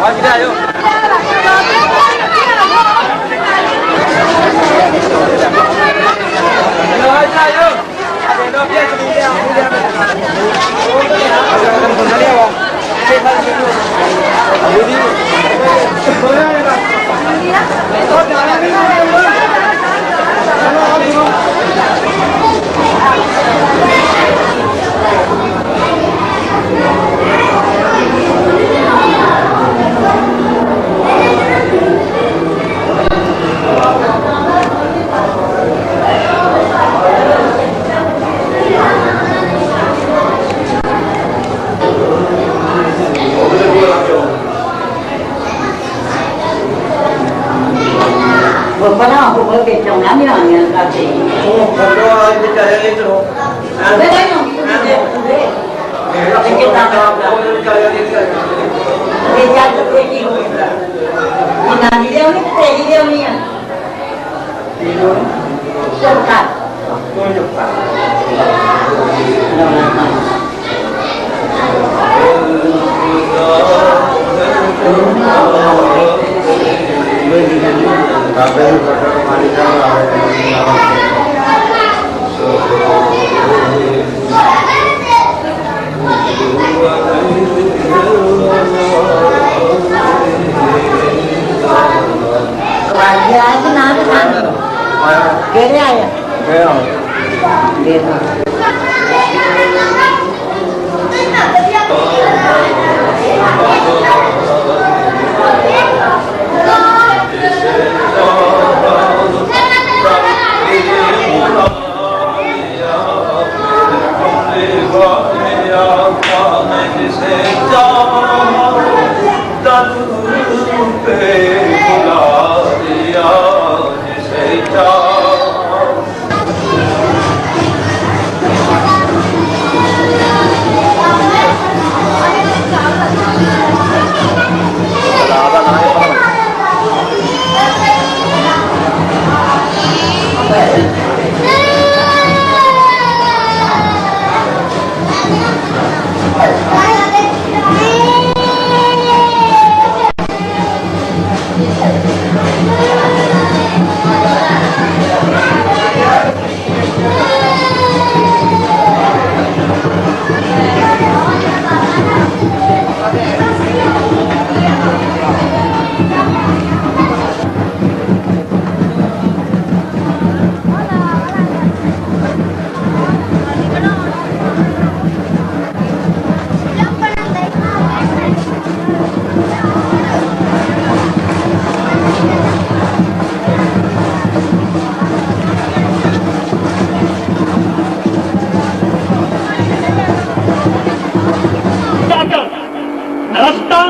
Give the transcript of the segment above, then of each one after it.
Vamos lá, eu. chồng lắm như là chị không có đi chơi lên rồi đấy đấy không cái ta đâu cái cha được cái gì không thì làm gì đâu cái gì đâu nhỉ đi luôn chồng cả tôi chụp cả ghế đây à? Ghế rồi. Ghế rồi.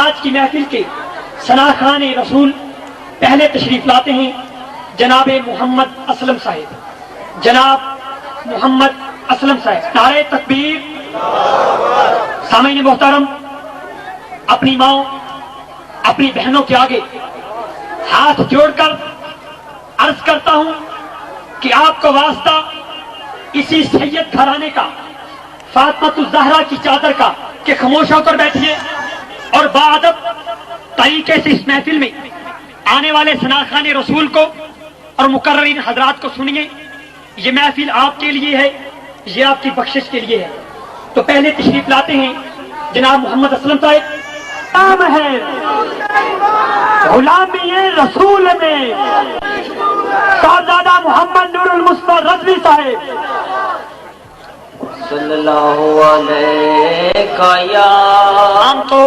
آج کی محفل کے ثناخان رسول پہلے تشریف لاتے ہیں جناب محمد اسلم صاحب. جناب محمد اسلم صاحب. نعرہ تکبیر. سامعین محترم، اپنی ماں اپنی بہنوں کے آگے ہاتھ جوڑ کر عرض کرتا ہوں کہ آپ کا واسطہ اسی سید گھرانے کا، فاطمہ الزہرا کی چادر کا، کہ خاموش ہو کر بیٹھیے اور باادب طریقے سے اس محفل میں آنے والے ثناخان رسول کو اور مقررین حضرات کو سنیے. یہ محفل آپ کے لیے ہے، یہ آپ کی بخشش کے لیے ہے. تو پہلے تشریف لاتے ہیں جناب محمد اسلم صاحب. نام ہے غلامی رسول میں شہزادہ محمد نور المصطفیٰ رضوی صاحب. صلی اللہ علیہ یا نام تو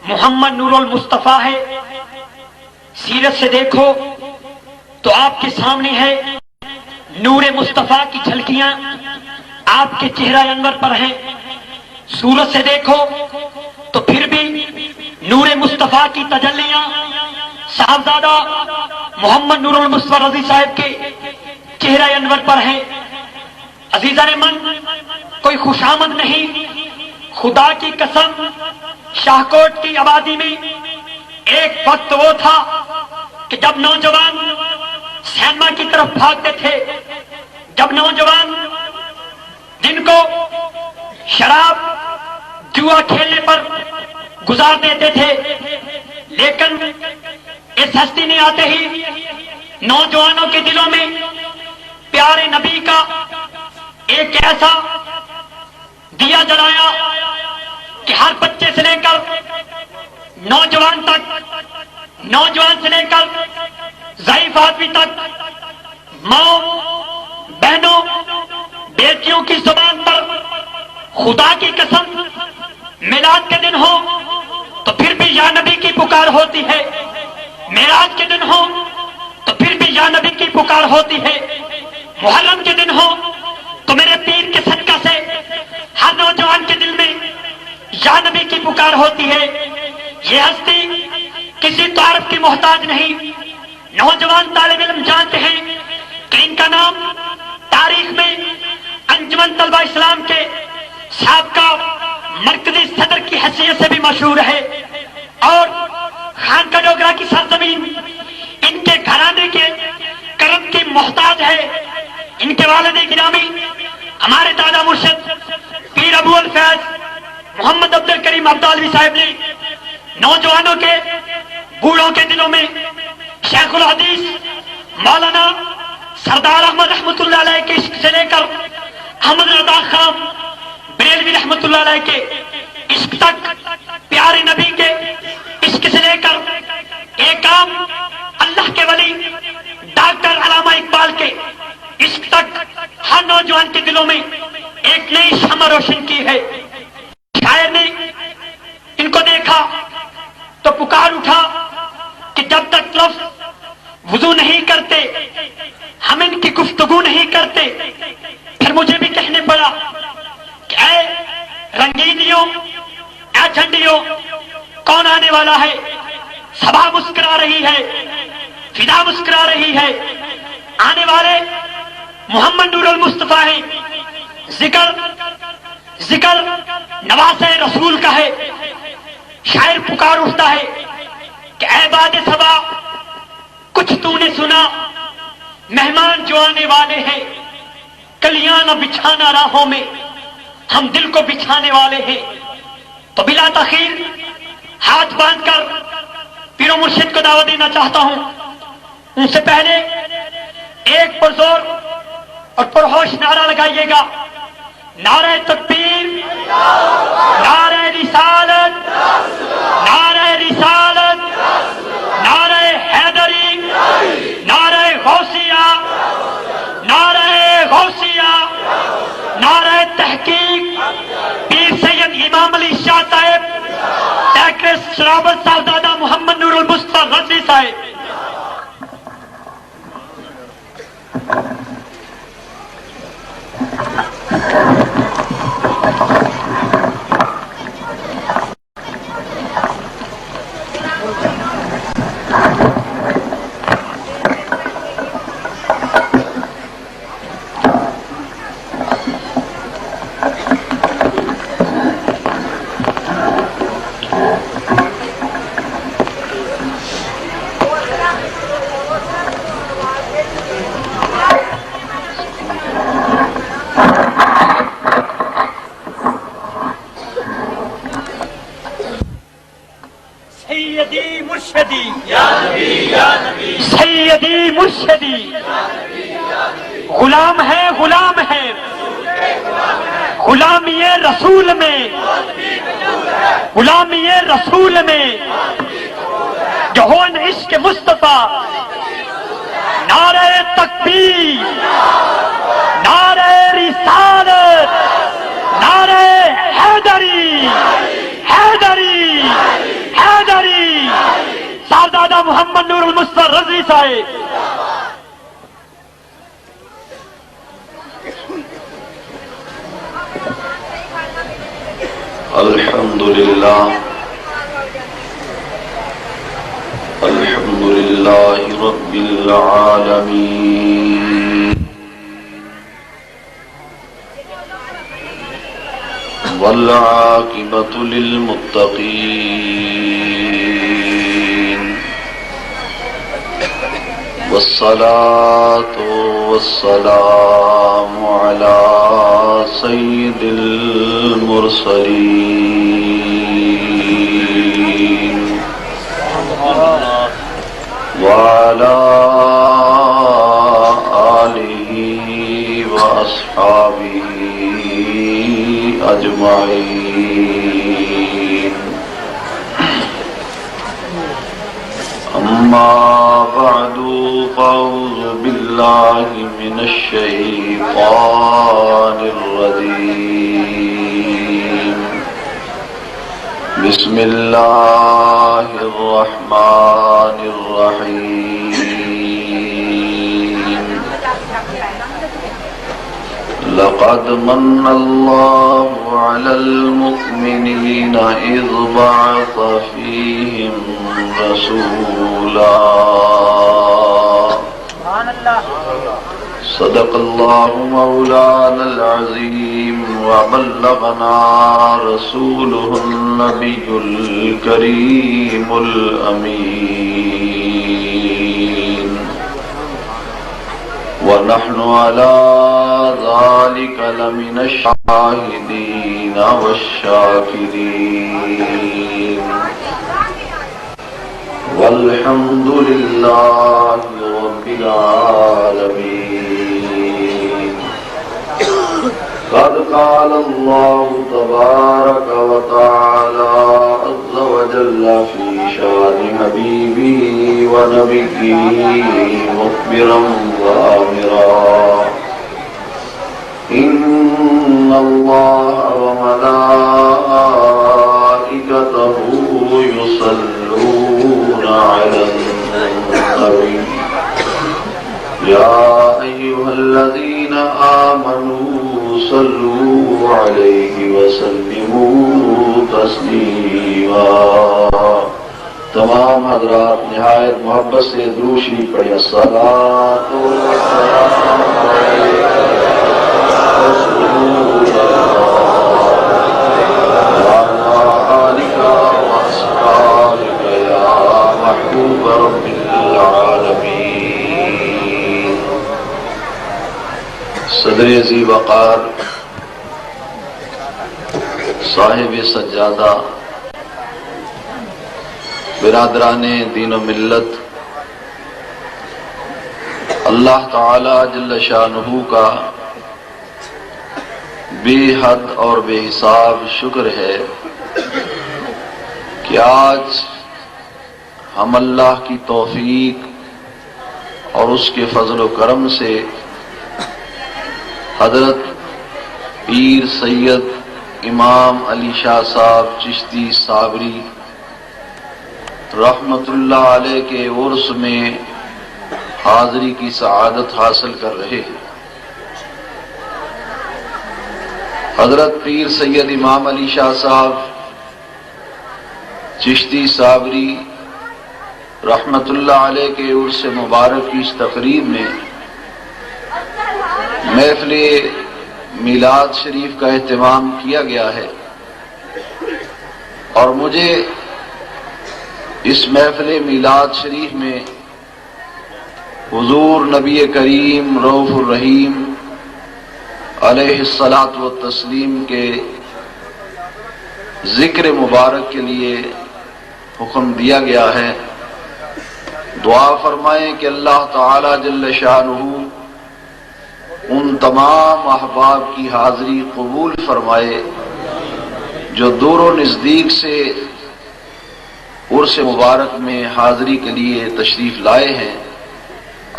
محمد نور المصطفیٰ ہے. سیرت سے دیکھو تو آپ کے سامنے ہے نور مصطفیٰ کی جھلکیاں آپ کے چہرہ انور پر ہیں. صورت سے دیکھو تو پھر بھی نور مصطفیٰ کی تجلیاں صاحبزادہ محمد نور المصطفیٰ رضی صاحب کے چہرہ انور پر ہیں. عزیزان من، کوئی خوشامد نہیں. خدا کی قسم، شاہکوٹ کی آبادی میں ایک وقت وہ تھا کہ جب نوجوان سینما کی طرف بھاگتے تھے، جب نوجوان جن کو شراب جوا کھیلنے پر گزار دیتے تھے، لیکن اس ہستی نے آتے ہی نوجوانوں کے دلوں میں پیارے نبی کا ایک ایسا دیا جلایا کہ ہر بچے سے لے کر نوجوان تک، نوجوان سے لے کر ضعیف آدمی تک، ماں بہنوں بیٹیوں کی زبان پر خدا کی قسم میلاد کے دن ہو تو پھر بھی یا نبی کی پکار ہوتی ہے، معراج کے دن ہو تو پھر بھی یا نبی کی پکار ہوتی ہے، محرم کے دن ہو تو میرے پیر کے صدقہ سے ہر نوجوان کے دل میں یا نبی کی پکار ہوتی ہے. یہ ہستی کسی تعارف کی محتاج نہیں. نوجوان طالب علم جانتے ہیں کہ ان کا نام تاریخ میں انجمن طلبہ اسلام کے سابقہ مرکزی صدر کی حیثیت سے بھی مشہور ہے، اور خانقاہ ڈوگرہ کی سرزمین ان کے گھرانے کے کرم کی محتاج ہے. ان کے والد گرامی ہمارے دادا مرشد پیر ابو الفیض محمد عبد الکریم عبدالوی صاحب نے نوجوانوں کے، بوڑھوں کے دلوں میں شیخ الحدیث مولانا سردار احمد رحمۃ اللہ علیہ کے عشق سے لے کر احمد رضا خان بریلوی رحمۃ اللہ علیہ کے عشق تک، پیارے نبی کے عشق سے لے کر ایک عام اللہ کے ولی ڈاکٹر علامہ اقبال کے عشق تک ہر نوجوان کے دلوں میں ایک نئی شمع روشن کی ہے. شاعر نے ان کو دیکھا تو پکار اٹھا کہ جب تک لفظ وضو نہیں کرتے ہم ان کی گفتگو نہیں کرتے. پھر مجھے بھی کہنے پڑا کہ اے رنگینیوں، اے جھنڈیوں، کون آنے والا ہے؟ سبھا مسکرا رہی ہے، فضا مسکرا رہی ہے. آنے والے محمد نور المصطفیٰ ہیں. ذکر نواز رسول کا ہے. شاعر پکار اٹھتا ہے کہ اے باد صبا، کچھ تو نے سنا؟ مہمان جو آنے والے ہیں، کلیاں نہ بچھانا راہوں میں، ہم دل کو بچھانے والے ہیں. تو بلا تاخیر ہاتھ باندھ کر پیر و مرشد کو دعوت دینا چاہتا ہوں. ان سے پہلے ایک پرزور اور پرہوش نعرہ لگائیے گا. نعرہ تکبیر، نعرہ رسالت، نعرہ رسالت، نعرہ حیدری، نعرہ غوثیہ، نعرہ غوثیہ، نعرہ تحقیق، پیر سید امام علی شاہ صاحب، ٹیکرس شرابت صاحبزادہ محمد نور المصطفیٰ رضوی صاحب. سیدی مرشدی سیدی مرشدی غلام ہے غلامی رسول میں غلامی رسول میں جہون عشق مصطفیٰ نعرہ تکبیر نعرہ رسالت نعرہ حیدری حیدری حیدری صاحبزادہ محمد نور المصطفیٰ رضوی صاحب. الحمدللہ رب العالمین والعاقبۃ للمتقین والصلاة والسلام علی سید المرسلین وعلى آلہ وأصحابہ أجمعین. أما بعد فأعوذ بالله من الشيطان الرجيم. بسم الله الرحمن الرحيم. لقد من الله على المؤمنين إذ بعث فيهم رسولا. صدق الله مولانا العظيم وبلغنا رسوله النبي الكريم الأمين. ونحن على ذلك لمن الشاهدين والشاكرين. والحمد لله رب العالمين. قد قال الله تبارك وتعالى عز وجل في شان حبيبه ونبيه مخبرا وآمرا. إن الله وملائكته يصلون على النبي يا أيها الذين آمنوا صلوا عليه وسلموا تسلیما. تمام حضرات نہایت محبت سے درود شریف پڑھیں. الصلاۃ والسلام علیک رسول اللہ وعلی آلک واصحابک یا محبوب رب العالمین. صدر ذی وقار صاحب سجادہ برادران دین و ملت، اللہ تعالی جل شانہ کا بے حد اور بے حساب شکر ہے کہ آج ہم اللہ کی توفیق اور اس کے فضل و کرم سے حضرت پیر سید امام علی شاہ صاحب چشتی صابری رحمت اللہ علیہ کے عرس میں حاضری کی سعادت حاصل کر رہے ہیں. حضرت پیر سید امام علی شاہ صاحب چشتی صابری رحمت اللہ علیہ کے عرس مبارک کی اس تقریب میں محفل میلاد شریف کا اہتمام کیا گیا ہے، اور مجھے اس محفل میلاد شریف میں حضور نبی کریم رؤوف الرحیم علیہ الصلاۃ والتسلیم کے ذکر مبارک کے لیے حکم دیا گیا ہے، دعا فرمائیں کہ اللہ تعالی جل شانہ ان تمام احباب کی حاضری قبول فرمائے جو دور و نزدیک سے عرس مبارک میں حاضری کے لیے تشریف لائے ہیں۔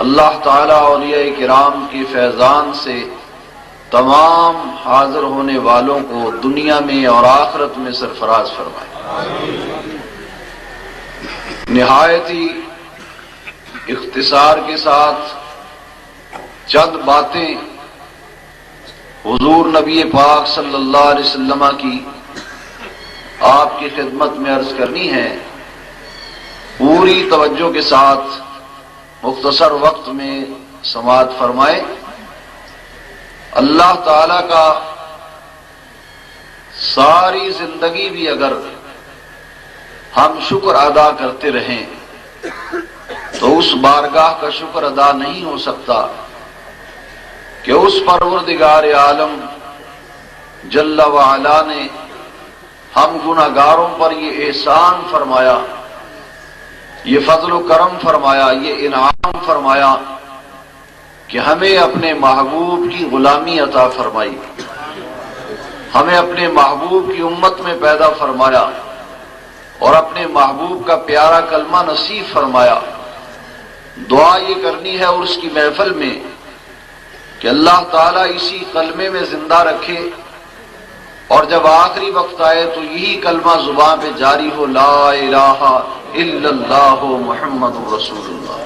اللہ تعالیٰ اولیاء کرام کے فیضان سے تمام حاضر ہونے والوں کو دنیا میں اور آخرت میں سرفراز فرمائے۔ نہایت ہی اختصار کے ساتھ چند باتیں حضور نبی پاک صلی اللہ علیہ وسلم کی آپ کی خدمت میں عرض کرنی ہے۔ پوری توجہ کے ساتھ مختصر وقت میں سماعت فرمائیں۔ اللہ تعالی کا ساری زندگی بھی اگر ہم شکر ادا کرتے رہیں تو اس بارگاہ کا شکر ادا نہیں ہو سکتا کہ اس پروردگار عالم جل وعلا نے ہم گناہگاروں پر یہ احسان فرمایا، یہ فضل و کرم فرمایا، یہ انعام فرمایا کہ ہمیں اپنے محبوب کی غلامی عطا فرمائی، ہمیں اپنے محبوب کی امت میں پیدا فرمایا اور اپنے محبوب کا پیارا کلمہ نصیب فرمایا۔ دعا یہ کرنی ہے اور اس کی محفل میں کہ اللہ تعالیٰ اسی کلمے میں زندہ رکھے اور جب آخری وقت آئے تو یہی کلمہ زبان پہ جاری ہو، لا الہ الا اللہ محمد رسول اللہ۔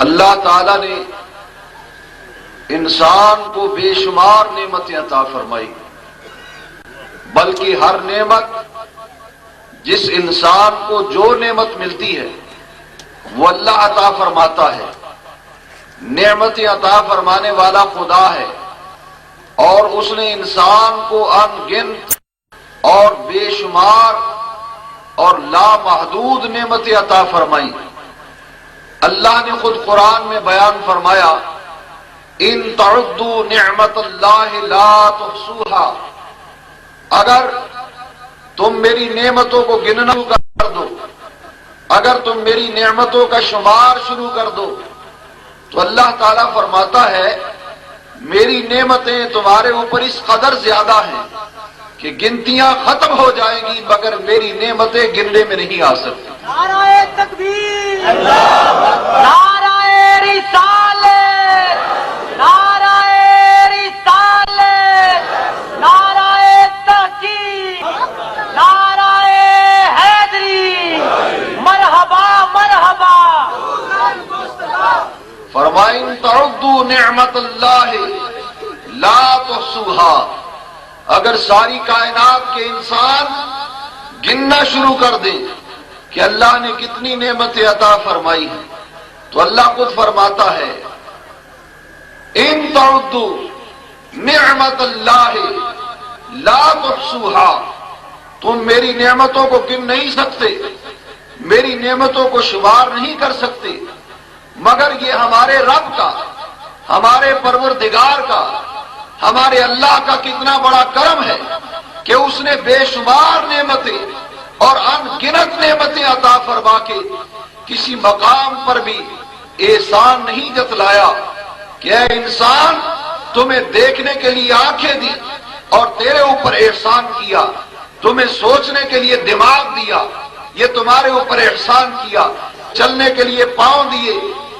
اللہ تعالیٰ نے انسان کو بے شمار نعمتیں عطا فرمائی، بلکہ ہر نعمت جس انسان کو جو نعمت ملتی ہے وہ اللہ عطا فرماتا ہے۔ نعمتیں عطا فرمانے والا خدا ہے اور اس نے انسان کو ان گنت اور بے شمار اور لامحدود نعمتیں عطا فرمائی۔ اللہ نے خود قرآن میں بیان فرمایا، ان تعدوا نعمت اللہ لا تحصوها، اگر تم میری نعمتوں کو گننا شروع کر دو، اگر تم میری نعمتوں کا شمار شروع کر دو تو اللہ تعالیٰ فرماتا ہے میری نعمتیں تمہارے اوپر اس قدر زیادہ ہیں کہ گنتیاں ختم ہو جائیں گی مگر میری نعمتیں گننے میں نہیں آ سکتی۔ نعرہ تکبیر، نعرہ رسالت، نعرہ رسالت، نعرہ تحقیق، نعرہ حیدری، مرحبا مرحبا۔ فرمائیں تعدوا نعمت اللہ لا تحصوها، اگر ساری کائنات کے انسان گننا شروع کر دیں کہ اللہ نے کتنی نعمتیں عطا فرمائی ہیں تو اللہ خود فرماتا ہے ان تعدوا نعمت اللہ لا تحصوها، تم میری نعمتوں کو گن نہیں سکتے، میری نعمتوں کو شمار نہیں کر سکتے، مگر یہ ہمارے رب کا، ہمارے پروردگار کا، ہمارے اللہ کا کتنا بڑا کرم ہے کہ اس نے بے شمار نعمتیں اور ان گنت نعمتیں عطا فرما کے کسی مقام پر بھی احسان نہیں جتلایا کہ اے انسان تمہیں دیکھنے کے لیے آنکھیں دی اور تیرے اوپر احسان کیا، تمہیں سوچنے کے لیے دماغ دیا، یہ تمہارے اوپر احسان کیا، چلنے کے لیے پاؤں دیے،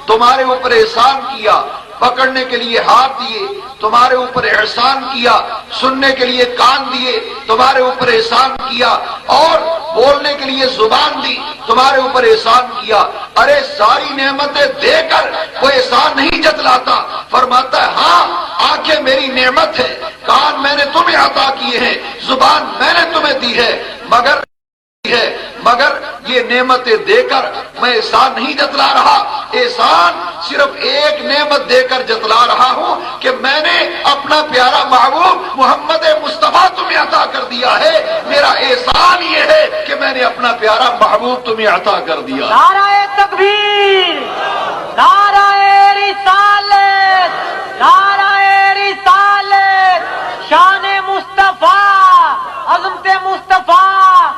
تمہارے اوپر احسان کیا، پکڑنے کے لیے ہاتھ دیے، تمہارے اوپر احسان کیا، سننے کے لیے کان دیے، تمہارے اوپر احسان کیا، اور بولنے کے لیے زبان دی، تمہارے اوپر احسان کیا۔ ارے ساری نعمتیں دے کر کوئی احسان نہیں جتلاتا، فرماتا ہے ہاں آنکھیں میری نعمت ہے، کان میں نے تمہیں عطا کیے ہیں، زبان میں نے تمہیں دی ہے، مگر یہ نعمتیں دے کر میں احسان نہیں جتلا رہا، احسان صرف ایک نعمت دے کر جتلا رہا ہوں کہ میں نے اپنا پیارا محبوب محمد مصطفیٰ تمہیں عطا کر دیا ہے۔ میرا احسان یہ ہے کہ میں نے اپنا پیارا محبوب تمہیں عطا کر دیا۔ نعرہ تکبیر، نعرہ رسالت، نعرہ رسالت، شان مصطفیٰ، عظمت مصطفیٰ،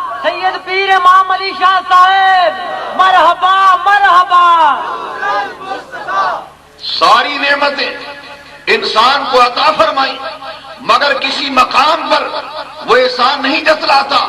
وہ احسان نہیں جتلاتا.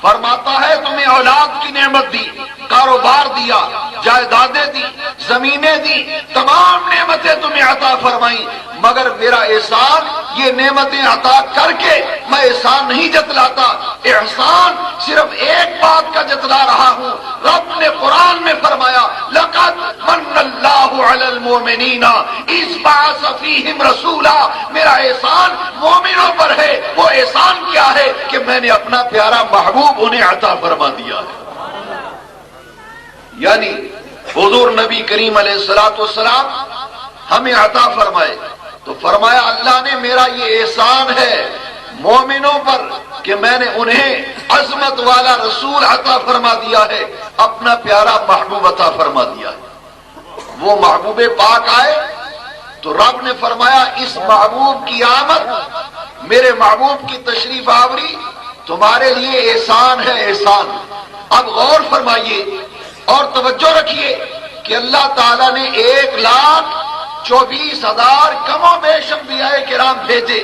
فرماتا ہے تمہیں اولاد کی نعمت دی، کاروبار دیا، جائیدادیں دی، زمینیں دی، تمام نعمتیں تمہیں عطا فرمائیں، مگر میرا احسان یہ نعمتیں عطا کر کے میں احسان نہیں جتلاتا. احسان صرف ایک بات کا جتلا رہا ہوں. رب نے قرآن میں فرمایا لقد من اللہ علی المؤمنین اذ بعث فیہم رسولا. میرا احسان مومنوں پر ہے. وہ احسان کیا ہے کہ میں نے اپنا پیارا محبوب انہیں عطا فرما دیا ہے. یعنی حضور نبی کریم علیہ الصلوۃ والسلام ہمیں عطا فرمائے تو فرمایا اللہ نے میرا یہ احسان ہے مومنوں پر کہ میں نے انہیں عظمت والا رسول عطا فرما دیا ہے، اپنا پیارا محبوب عطا فرما دیا ہے. وہ محبوب پاک آئے تو رب نے فرمایا اس محبوب کی آمد، میرے محبوب کی تشریف آوری تمہارے لیے احسان ہے، احسان. اب غور فرمائیے اور توجہ رکھیے کہ اللہ تعالیٰ نے 1,24,000 کم و بیش انبیاء کرام بھیجے،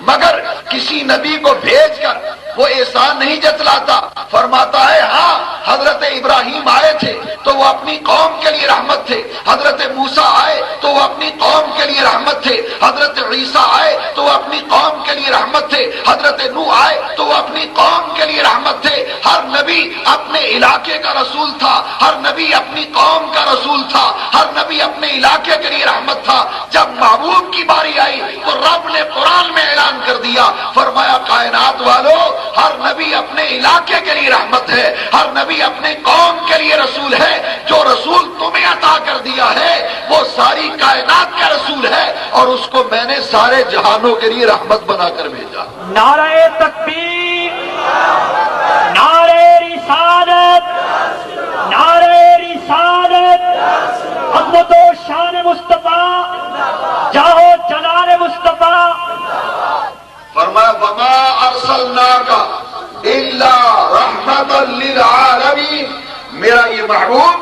مگر کسی نبی کو بھیج کر وہ احسان نہیں جتلاتا. فرماتا ہے ہاں حضرت ابراہیم آئے تھے تو وہ اپنی قوم کے لیے رحمت تھے، حضرت موسیٰ آئے تو وہ اپنی قوم کے لیے رحمت تھے، حضرت عیسیٰ آئے تو وہ اپنی قوم کے لیے رحمت تھے، حضرت نوح آئے تو وہ اپنی قوم کے لیے رحمت تھے. ہر نبی اپنے علاقے کا رسول تھا، ہر نبی اپنی قوم کا رسول تھا، ہر نبی اپنے علاقے کے لیے رحمت تھا. جب محبوب کی باری آئی تو رب نے قرآن میں اعلان کر دیا، فرمایا کائنات والو ہر نبی اپنے علاقے کے لیے رحمت ہے، ہر نبی اپنے قوم کے لیے رسول ہے. جو رسول تمہیں عطا کر دیا ہے وہ ساری کائنات کا رسول ہے اور اس کو میں نے سارے جہانوں کے لیے رحمت بنا کر بھیجا. نعرہ تکبیر، نعرہ رسالت، نعرہ رسالت، عظمت و شان مصطفیٰ، جاہو جلال مصطفیٰ. فرمایا وما ارسلناک الا رحمتا للعالمین. میرا یہ محبوب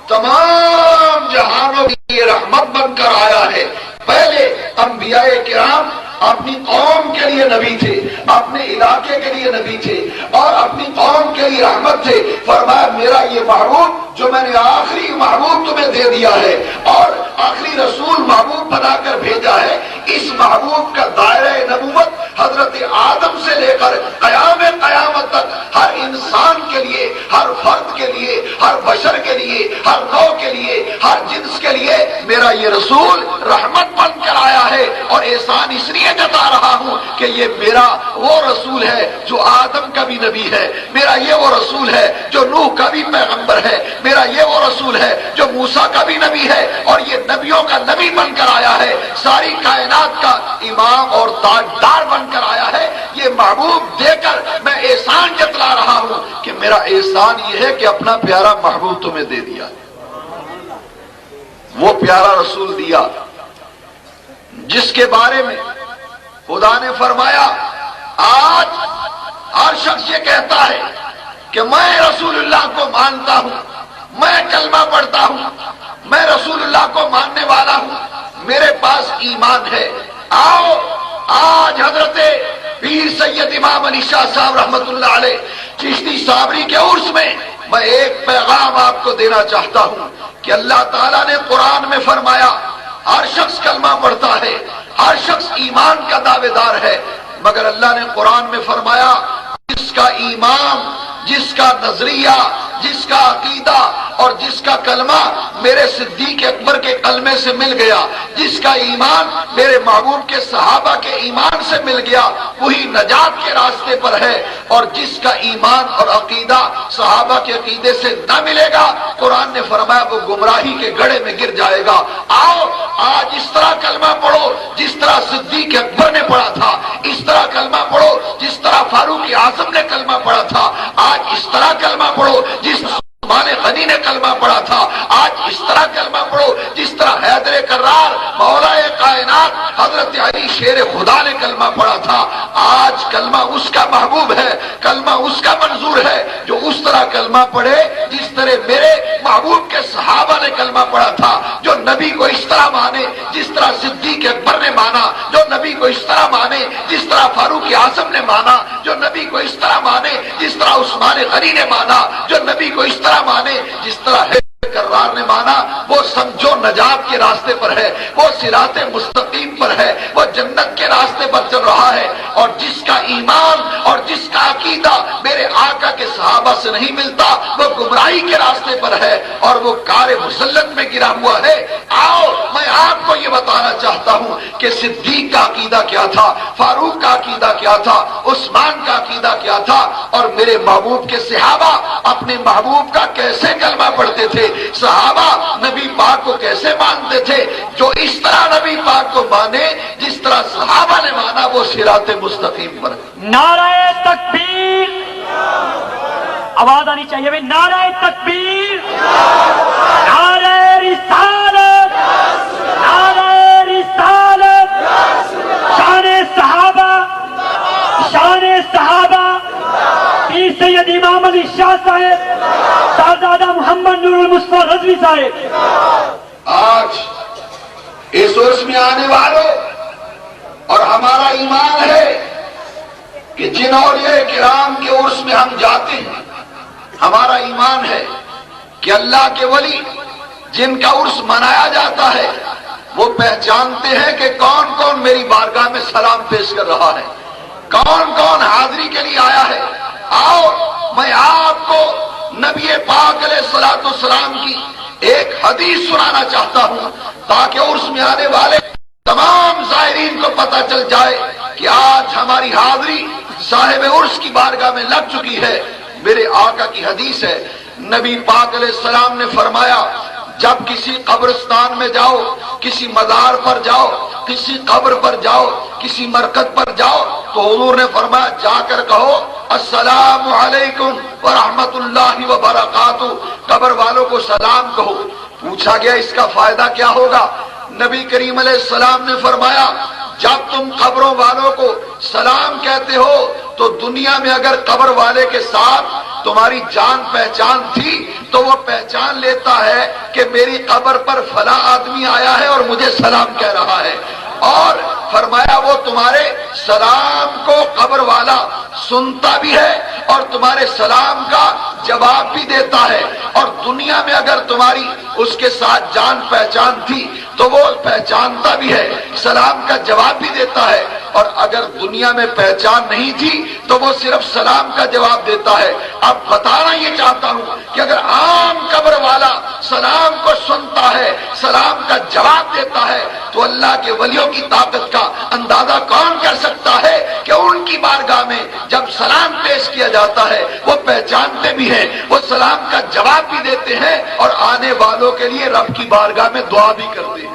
تمام جہانوں کے لیے رحمت بن کر آیا ہے. پہلے انبیاء کرام اپنی قوم کے لیے نبی تھے، اپنے علاقے کے لیے نبی تھے اور اپنی قوم کے لیے رحمت تھے. فرمایا میرا یہ محبوب جو میں نے آخری محبوب تمہیں دے دیا ہے اور آخری رسول محبوب بنا کر بھیجا ہے، اس محبوب کا دائرہ نبوت حضرت آدم سے لے کر قیامت تک ہر انسان کے لیے، ہر فرد کے لیے، ہر بشر کے لیے، ہر نوع کے لیے، ہر جنس کے لیے میرا یہ رسول رحمت بن کر آیا ہے. اور احسان اس لیے جتا رہا ہوں کہ یہ میرا وہ رسول ہے جو آدم کا بھی نبی ہے، میرا یہ وہ رسول ہے جو نوح کا بھی پیغمبر ہے، میرا یہ وہ رسول ہے جو موسیٰ کا بھی نبی ہے اور یہ نبیوں کا نبی بن کر آیا ہے، ساری کائنات کا امام اور تاجدار بن کر آیا ہے. یہ محبوب دے کر میں احسان جتلا رہا ہوں کہ میرا احسان یہ ہے کہ اپنا پیارا محبوب تمہیں دے دیا، وہ پیارا رسول دیا جس کے بارے میں خدا نے فرمایا آج ہر شخص یہ کہتا ہے کہ میں رسول اللہ کو مانتا ہوں، میں کلمہ پڑھتا ہوں، میں رسول اللہ کو ماننے والا ہوں، میرے پاس ایمان ہے. آؤ آج حضرت پیر سید امام علی شاہ صاحب رحمت اللہ علیہ چشتی صابری کے عرس میں میں ایک پیغام آپ کو دینا چاہتا ہوں کہ اللہ تعالیٰ نے قرآن میں فرمایا ہر شخص کلمہ پڑھتا ہے، ہر شخص ایمان کا دعوے دار ہے، مگر اللہ نے قرآن میں فرمایا جس کا ایمان، جس کا نظریہ، جس کا عقیدہ اور جس کا کلمہ میرے صدیق اکبر کے کلمے سے مل گیا، جس کا ایمان میرے محبوب کے صحابہ کے ایمان سے مل گیا، وہی نجات کے راستے پر ہے. اور جس کا ایمان اور عقیدہ صحابہ کے عقیدے سے نہ ملے گا، قرآن نے فرمایا وہ گمراہی کے گڑھے میں گر جائے گا. آؤ آج اس طرح کلمہ پڑھو جس طرح صدیق اکبر نے پڑھا تھا، اس طرح کلمہ پڑھو جس طرح فاروق اعظم نے کلمہ پڑھا تھا، آج اس طرح کلمہ پڑھو جس عثمان غنی نے کلمہ پڑھا تھا، آج اس طرح کلمہ پڑھو جس طرح حیدر کرار مولا کائنات حضرت علی شیر خدا نے کلمہ پڑھا تھا. آج کلمہ اس کا محبوب ہے، کلمہ اس کا منظور ہے جو اس طرح کلمہ پڑھے جس طرح میرے محبوب کے صحابہ نے کلمہ پڑھا تھا، جو نبی کو اس طرح مانے جس طرح صدیق اکبر نے مانا، جو نبی نبی کو اس طرح مانے جس طرح فاروق اعظم نے مانا، جو نبی کو اس طرح مانے جس طرح عثمان غنی نے مانا، جو نبی کو اس طرح مانے جس طرح کرار نے مانا، وہ سمجھو نجات کے راستے پر ہے، وہ صراط مستقیم پر ہے، وہ جنت کے راستے پر چل رہا ہے۔ اور جس کا ایمان اور جس کا عقیدہ میرے آقا کے صحابہ سے نہیں ملتا، وہ گمراہی کے راستے پر ہے اور وہ کار مسلط میں گرا ہوا ہے۔ آؤ میں آپ کو یہ بتانا چاہتا ہوں کہ صدیق کا عقیدہ کیا تھا، فاروق کا عقیدہ کیا تھا، عثمان کا عقیدہ کیا تھا، اور میرے محبوب کے صحابہ اپنے محبوب کا کیسے کلمہ پڑھتے تھے، صحابہ نبی پاک کو کیسے مانتے تھے۔ جو اس طرح نبی پاک کو مانے جس طرح صحابہ نے مانا، وہ صراط مستقیم پر۔ نعرہ تکبیر، آواز آنی چاہیے بھائی، نعرہ تکبیر، نعرہ رسالت، نعرہ رسالت، شان صحابہ، شان صحابہ، پیر سید امام علی شاہ صاحب، صاحبزادہ محمد نور المصطفیٰ رضوی صاحب۔ آج اس عرس میں آنے والوں اور ہمارا ایمان ہے کہ جن اولیاء کرام کے عرس میں ہم جاتے ہیں، ہمارا ایمان ہے کہ اللہ کے ولی جن کا عرس منایا جاتا ہے وہ پہچانتے ہیں کہ کون کون میری بارگاہ میں سلام پیش کر رہا ہے، کون کون حاضری کے لیے آیا ہے۔ آؤ میں آپ کو نبی پاک علیہ الصلوۃ والسلام کی ایک حدیث سنانا چاہتا ہوں تاکہ عرس میں آنے والے تمام زائرین کو پتہ چل جائے کہ آج ہماری حاضری صاحب عرس کی بارگاہ میں لگ چکی ہے۔ میرے آقا کی حدیث ہے، نبی پاک علیہ السلام نے فرمایا جب کسی قبرستان میں جاؤ، کسی مزار پر جاؤ، کسی قبر پر جاؤ، کسی مرکز پر جاؤ تو حضور نے فرمایا جا کر کہو السلام علیکم ورحمۃ اللہ وبرکاتہ، قبر والوں کو سلام کہو۔ پوچھا گیا اس کا فائدہ کیا ہوگا؟ نبی کریم علیہ السلام نے فرمایا جب تم قبروں والوں کو سلام کہتے ہو تو دنیا میں اگر قبر والے کے ساتھ تمہاری جان پہچان تھی تو وہ پہچان لیتا ہے کہ میری قبر پر فلاں آدمی آیا ہے اور مجھے سلام کہہ رہا ہے، اور فرمایا وہ تمہارے سلام کو قبر والا سنتا بھی ہے اور تمہارے سلام کا جواب بھی دیتا ہے، اور دنیا میں اگر تمہاری اس کے ساتھ جان پہچان تھی تو وہ پہچانتا بھی ہے، سلام کا جواب بھی دیتا ہے، اور اگر دنیا میں پہچان نہیں تھی تو وہ صرف سلام کا جواب دیتا ہے۔ اب بتانا یہ چاہتا ہوں کہ اگر عام قبر والا سلام کو سنتا ہے، سلام کا جواب دیتا ہے، تو اللہ کے ولیوں کی طاقت کا اندازہ کون کر سکتا ہے کہ ان کی بارگاہ میں جب سلام پیش کیا جاتا ہے وہ پہچانتے بھی ہیں، وہ سلام کا جواب بھی دیتے ہیں اور آنے والوں کے لیے رب کی بارگاہ میں دعا بھی کرتے ہیں۔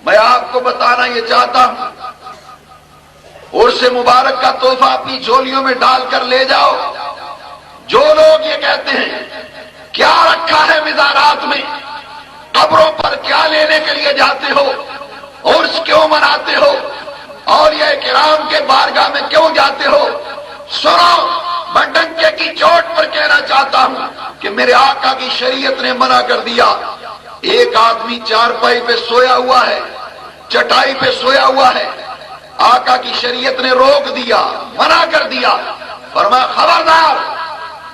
میں آپ کو بتانا یہ چاہتا ہوں، عرس مبارک کا تحفہ اپنی جھولیوں میں ڈال کر لے جاؤ۔ جو لوگ یہ کہتے ہیں کیا رکھا ہے مزارات میں، قبروں پر کیا لینے کے لیے جاتے ہو، عرس کیوں مناتے ہو، اولیاء کرام کے بارگاہ میں کیوں جاتے ہو، سنو میں ڈنکے کی چوٹ پر کہنا چاہتا ہوں کہ میرے آقا کی شریعت نے منع کر دیا۔ ایک آدمی چارپائی پہ سویا ہوا ہے، چٹائی پہ سویا ہوا ہے، آقا کی شریعت نے روک دیا، منع کر دیا، فرمایا خبردار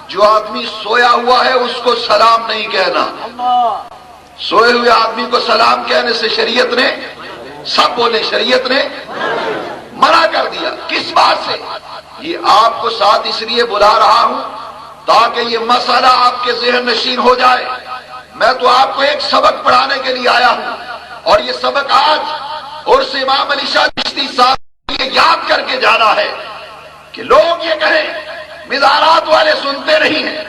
جو آدمی سویا ہوا ہے اس کو سلام نہیں کہنا۔ سوئے ہوئے آدمی کو سلام کہنے سے شریعت نے، سب بولے شریعت نے منع کر دیا۔ کس بات سے؟ یہ آپ کو ساتھ اس لیے بلا رہا ہوں تاکہ یہ مسئلہ آپ کے ذہن نشین ہو جائے۔ میں تو آپ کو ایک سبق پڑھانے کے لیے آیا ہوں، اور یہ سبق آج عرس امام علی شاہ چشتی صاحب یہ یاد کر کے جانا ہے کہ لوگ یہ کہیں مزارات والے سنتے نہیں ہیں،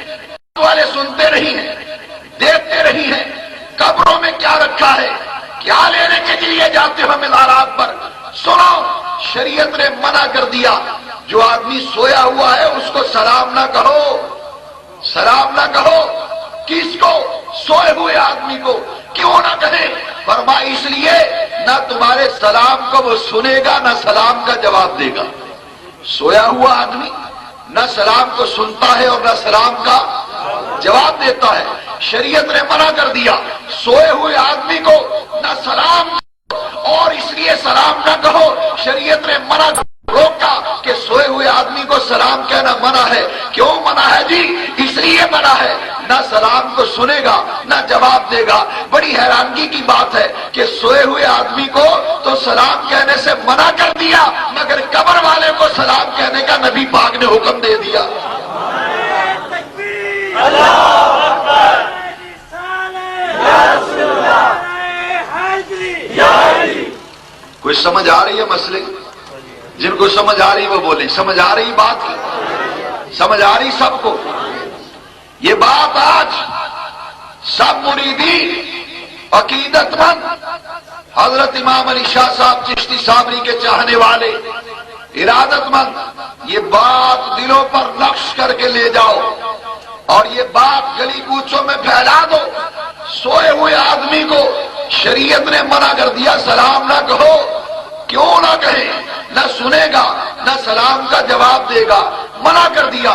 دیکھتے نہیں ہیں، قبروں میں کیا رکھا ہے، کیا لینے کے لیے جاتے ہو مزارات پر۔ سنو شریعت نے منع کر دیا، جو آدمی سویا ہوا ہے اس کو سلام نہ کہو، سلام نہ کہو۔ کس کو؟ سوئے ہوئے آدمی کو۔ کیوں نہ کہیں؟ فرمایا اس لیے نہ تمہارے سلام کو وہ سنے گا نہ سلام کا جواب دے گا۔ سویا ہوا آدمی نہ سلام کو سنتا ہے اور نہ سلام کا جواب دیتا ہے۔ شریعت نے منع کر دیا، سوئے ہوئے آدمی کو نہ سلام اور اس لیے سلام نہ کہو، شریعت نے منع روکا کہ سوئے ہوئے آدمی کو سلام کہنا منع ہے۔ کیوں منع ہے جی؟ اس لیے منع ہے، نہ سلام کو سنے گا نہ جواب دے گا۔ بڑی حیرانگی کی بات ہے کہ سوئے ہوئے آدمی کو تو سلام کہنے سے منع کر دیا، مگر قبر والے کو سلام کہنے کا نبی پاک نے حکم دے دیا۔ کوئی سمجھ آ رہی ہے مسئلے؟ جن کو سمجھ آ رہی وہ بولیں، سمجھ آ رہی بات کی؟ سمجھ آ رہی سب کو؟ یہ بات آج سب مریدین عقیدت مند حضرت امام علی شاہ صاحب چشتی صابری کے چاہنے والے ارادت مند یہ بات دلوں پر نقش کر کے لے جاؤ اور یہ بات گلی کوچوں میں پھیلا دو۔ سوئے ہوئے آدمی کو شریعت نے منع کر دیا سلام نہ کہو، کیوں نہ کہیں؟ نہ سنے گا نہ سلام کا جواب دے گا، منع کر دیا۔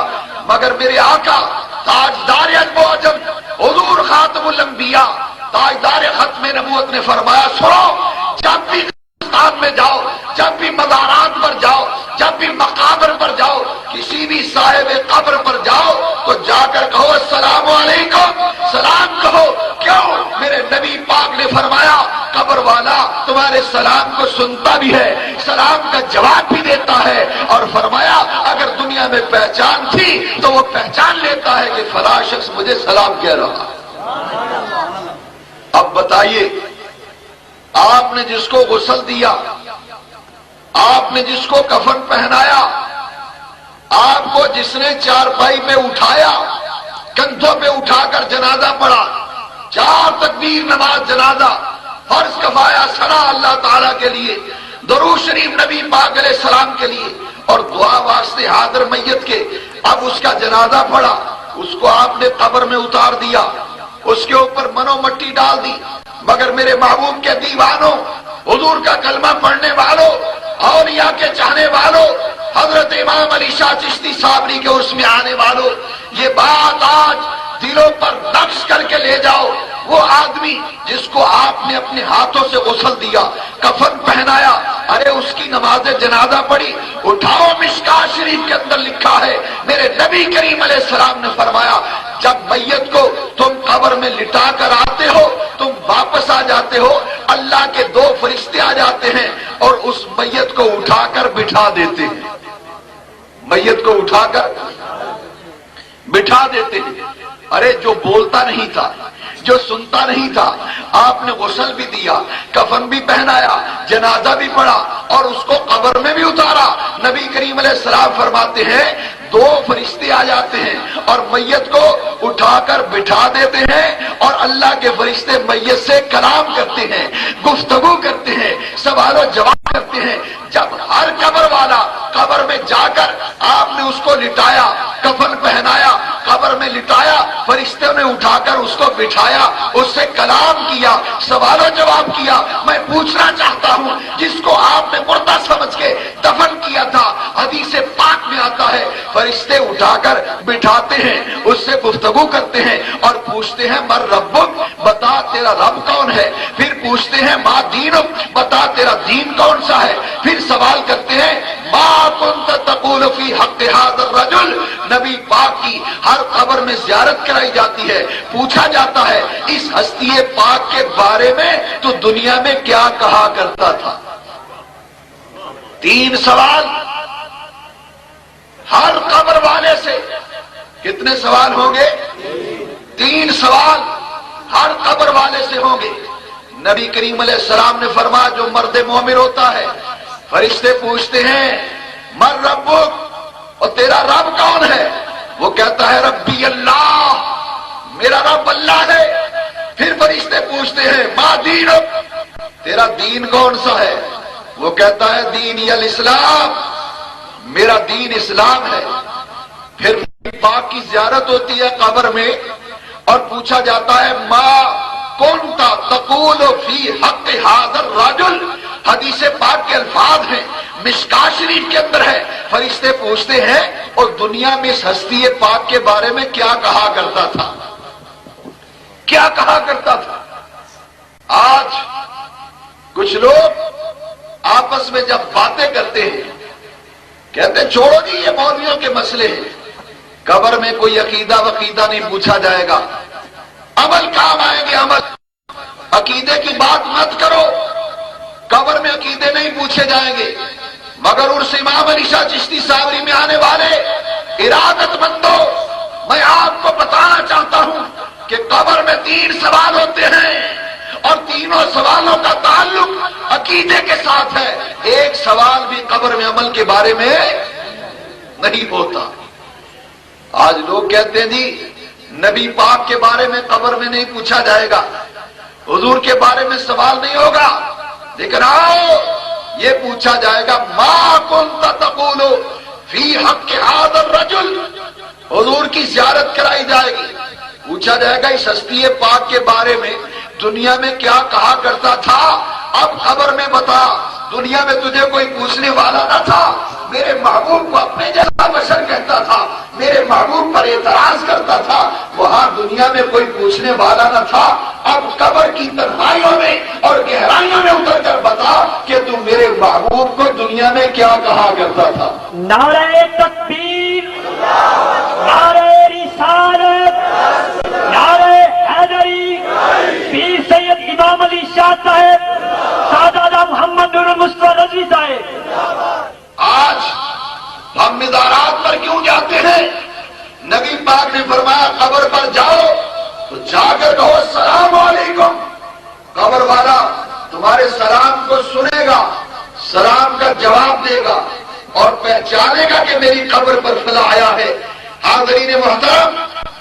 مگر میرے آقا تاجدار اجم و عجم حضور خاتم الانبیاء تاجدار ختم نبوت نے فرمایا، سنو، جب بھی قبرستان میں جاؤ، جب بھی مزارات پر جاؤ، جب بھی مقابر پر جاؤ، کسی بھی صاحب قبر پر جاؤ تو جا کر کہو السلام علیکم، سلام کہو۔ کیوں؟ میرے نبی پاک نے فرمایا قبر والا تمہارے سلام کو سنتا بھی ہے، سلام کا جواب بھی دیتا ہے، اور فرمایا اگر دنیا میں پہچان تھی تو وہ پہچان لیتا ہے کہ فلاں شخص مجھے سلام کہہ رہا۔ اب بتائیے، آپ نے جس کو غسل دیا، آپ نے جس کو کفن پہنایا، آپ کو جس نے چارپائی پہ اٹھایا، کندھوں پہ اٹھا کر جنازہ پڑھا، 4 تکبیر نماز جنازہ، فرض کفایہ سنا اللہ تعالیٰ کے لیے، درود شریف نبی پاک علیہ السلام کے لیے، اور دعا واسطے حاضر میت کے، اب اس کا جنازہ پڑھا، اس کو آپ نے قبر میں اتار دیا، اس کے اوپر منو مٹی ڈال دی۔ مگر میرے محبوب کے دیوانوں، حضور کا کلمہ پڑھنے والوں، اولیاء کے چاہنے والوں، حضرت امام علی شاہ چشتی صابری کے عرس میں آنے والوں، یہ بات آج دلوں پر نقش کر کے لے جاؤ۔ وہ آدمی جس کو آپ نے اپنے ہاتھوں سے غسل دیا، کفن پہنایا، ارے اس کی نماز جنازہ پڑھی، اٹھاؤ، مشکاۃ شریف کے اندر لکھا ہے، میرے نبی کریم علیہ السلام نے فرمایا جب میت کو تم قبر میں لٹا کر آتے ہو، تم واپس آ جاتے ہو، اللہ کے 2 فرشتے آ جاتے ہیں اور اس میت کو اٹھا کر بٹھا دیتے ہیں، میت کو اٹھا کر بٹھا دیتے ہیں۔ ارے جو بولتا نہیں تھا، جو سنتا نہیں تھا، آپ نے غسل بھی دیا، کفن بھی پہنایا، جنازہ بھی پڑھا اور اس کو قبر میں بھی اتارا، نبی کریم علیہ السلام فرماتے ہیں 2 فرشتے آ جاتے ہیں اور میت کو اٹھا کر بٹھا دیتے ہیں، اور اللہ کے فرشتے میت سے کلام کرتے ہیں، گفتگو کرتے ہیں، سوال و جواب کرتے ہیں۔ جب ہر قبر والا قبر میں جا کر آپ نے اس کو لٹایا، کفن پہنایا، قبر میں لٹایا، فرشتوں نے اٹھا کر اس کو بٹھایا، اس سے کلام کیا، سوال و جواب کیا۔ میں پوچھنا چاہتا ہوں، جس کو آپ نے مردہ سمجھ کے دفن کیا تھا، حدیث پاک میں آتا ہے فرشتے اٹھا کر بٹھاتے ہیں، اس سے گفتگو کرتے ہیں اور پوچھتے ہیں من ربک، بتا تیرا رب کون ہے، پھر پوچھتے ہیں ما دینک، بتا تیرا دین کون سا ہے، پھر سوال کرتے ہیں ما کنت تقول فی حق ھذا الرجل، نبی پاک کی ہر قبر میں زیارت کرائی جاتی ہے، پوچھا جاتا ہے اس ہستی پاک کے بارے میں تو دنیا میں کیا کہا کرتا تھا۔ 3 سوال ہر قبر والے سے۔ کتنے سوال ہوں گے؟ 3 سوال ہر قبر والے سے ہوں گے۔ نبی کریم علیہ السلام نے فرمایا جو مرد مومن ہوتا ہے، فرشتے پوچھتے ہیں من ربک، اور تیرا رب کون ہے؟ وہ کہتا ہے ربی اللہ، میرا رب اللہ ہے۔ پھر فرشتے پوچھتے ہیں ما دینک، تیرا دین کون سا ہے؟ وہ کہتا ہے دینی الاسلام، میرا دین اسلام ہے۔ پھر پاک کی زیارت ہوتی ہے قبر میں اور پوچھا جاتا ہے ما کنت تقول فی حق ھذا الرجل، حدیث پاک کے الفاظ ہیں، مشکاۃ شریف کے اندر ہے۔ فرشتے پوچھتے ہیں اور دنیا میں اس ہستی پاک کے بارے میں کیا کہا کرتا تھا، کیا کہا کرتا تھا۔ آج کچھ لوگ آپس میں جب باتیں کرتے ہیں کہتے ہیں چھوڑو جی یہ مولویوں کے مسئلے ہیں، قبر میں کوئی عقیدہ وقیدہ نہیں پوچھا جائے گا، عمل کام آئیں گے، عمل، عقیدے کی بات مت کرو، قبر میں عقیدے نہیں پوچھے جائیں گے۔ مگر عرس امام علی شاہ چشتی صابری میں آنے والے ارادت مندوں، میں آپ کو بتانا چاہتا ہوں کہ قبر میں 3 سوال ہوتے ہیں اور تینوں سوالوں کا تعلق عقیدے کے ساتھ ہے۔ ایک سوال بھی قبر میں عمل کے بارے میں نہیں ہوتا۔ آج لوگ کہتے ہیں جی نبی پاک کے بارے میں قبر میں نہیں پوچھا جائے گا، حضور کے بارے میں سوال نہیں ہوگا، لیکن آؤ یہ پوچھا جائے گا ما کنت تقول فی حق ھذا الرجل، حضور کی زیارت کرائی جائے گی، پوچھا جائے گا اس ہستی پاک کے بارے میں دنیا میں کیا کہا کرتا تھا، اب قبر میں بتا، دنیا میں تجھے کوئی پوچھنے والا نہ تھا، میرے محبوب کو اپنے جیسا بشر کہتا تھا، میرے محبوب پر اعتراض کرتا تھا، وہاں دنیا میں کوئی پوچھنے والا نہ تھا، اب قبر کی تنہائیوں میں اور گہرائیوں میں اتر کر بتا کہ تم میرے محبوب کو دنیا میں کیا کہا کرتا تھا۔ نعرہ تکبیر، نعرہ رسالت، نعرہ حیدری، پیر سید امام علی شاہ صاحب، سادہ محمد نور المصطفیٰ رضوی صاحب۔ آج ہم مزارات پر کیوں جاتے ہیں؟ نبی پاک نے فرمایا قبر پر جاؤ تو جا کر کہو السلام علیکم، قبر والا تمہارے سلام کو سنے گا، سلام کا جواب دے گا اور پہچانے گا کہ میری قبر پر فلاں آیا ہے۔ حاضرین محترم،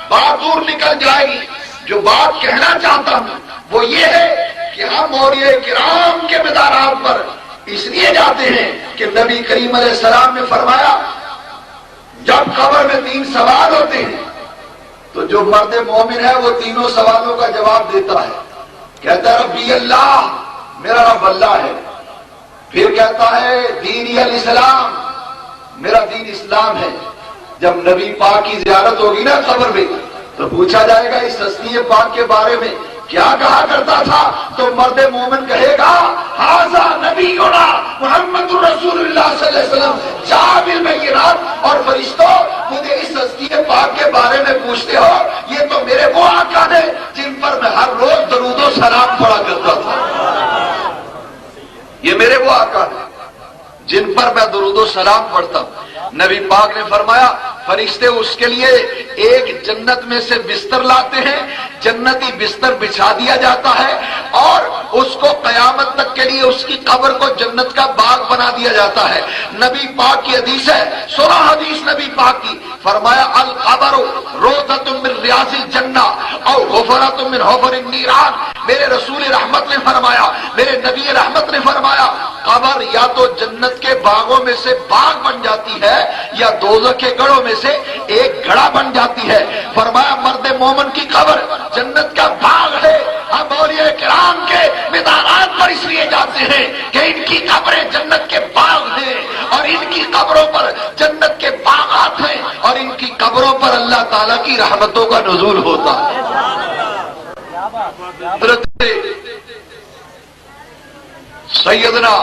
بات دور نکل جائے گی، جو بات کہنا چاہتا ہوں وہ یہ ہے کہ ہم اولیاء کرام کے مزارات پر اس لیے جاتے ہیں کہ نبی کریم علیہ السلام نے فرمایا جب قبر میں 3 سوال ہوتے ہیں تو جو مرد مومن ہے وہ تینوں سوالوں کا جواب دیتا ہے، کہتا ہے ربی اللہ، میرا رب اللہ ہے، پھر کہتا ہے دینی الاسلام، میرا دین اسلام ہے۔ جب نبی پاک کی زیارت ہوگی نا قبر میں تو پوچھا جائے گا اس ہستی پاک کے بارے میں کیا کہا کرتا تھا، تو مرد مومن کہے گا ھذا نبینا محمد رسول اللہ صلی اللہ علیہ وسلم جاء بالبینات، اور فرشتوں مجھے اس ہستی پاک کے بارے میں پوچھتے ہو، یہ تو میرے وہ آقا ہیں جن پر میں ہر روز درود و سلام پڑھا کرتا تھا، یہ میرے وہ آقا ہیں جن پر میں درود و سلام پڑھتا ہوں۔ نبی پاک نے فرمایا فرشتے اس کے لیے ایک جنت میں سے بستر لاتے ہیں، جنتی بستر بچھا دیا جاتا ہے اور اس کو قیامت تک کے لیے اس کی قبر کو جنت کا باغ بنا دیا جاتا ہے۔ نبی پاک کی حدیث ہے، سنا حدیث نبی پاک کی، فرمایا القبر روضۃ من ریاض الجنہ او حفرۃ من حفر النیران۔ میرے رسول رحمت نے فرمایا، میرے نبی رحمت نے فرمایا قبر یا تو جنت کے باغوں میں سے باغ بن جاتی ہے یا دوزخ کے گڑھوں میں سے ایک گڑھا بن جاتی ہے۔ فرمایا مرد مومن کی قبر جنت کا باغ ہے۔ ہم اولیاء کرام کے مزارات پر اس لیے جاتے ہیں کہ ان کی قبریں جنت کے باغ ہیں اور ان کی قبروں پر جنت کے باغات ہیں اور ان کی قبروں پر اللہ تعالیٰ کی رحمتوں کا نزول ہوتا ہے۔ حضرت سیدنا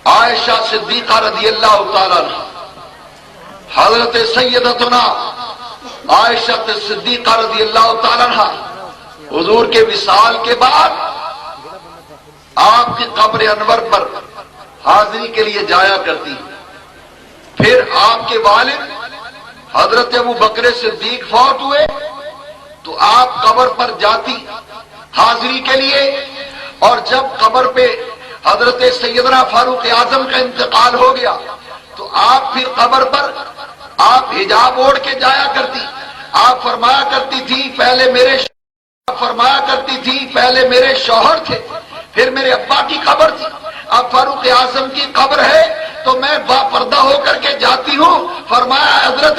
عائشہ صدیقہ رضی اللہ تعالیٰ عنہ، حضرت سیدتنا عائشہ صدیقہ رضی اللہ تعالیٰ عنہ حضور کے وصال کے بعد آپ کی قبر انور پر حاضری کے لیے جایا کرتی، پھر آپ کے والد حضرت ابو بکر صدیق فوت ہوئے تو آپ قبر پر جاتی حاضری کے لیے، اور جب قبر پہ حضرت سیدنا فاروق اعظم کا انتقال ہو گیا تو آپ پھر قبر پر آپ حجاب اوڑھ کے جایا کرتی۔ آپ فرمایا کرتی تھی پہلے میرے شوہر تھے، پھر میرے ابا کی قبر تھی، اب فاروق اعظم کی قبر ہے تو میں با پردہ ہو کر کے جاتی ہوں۔ فرمایا حضرت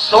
100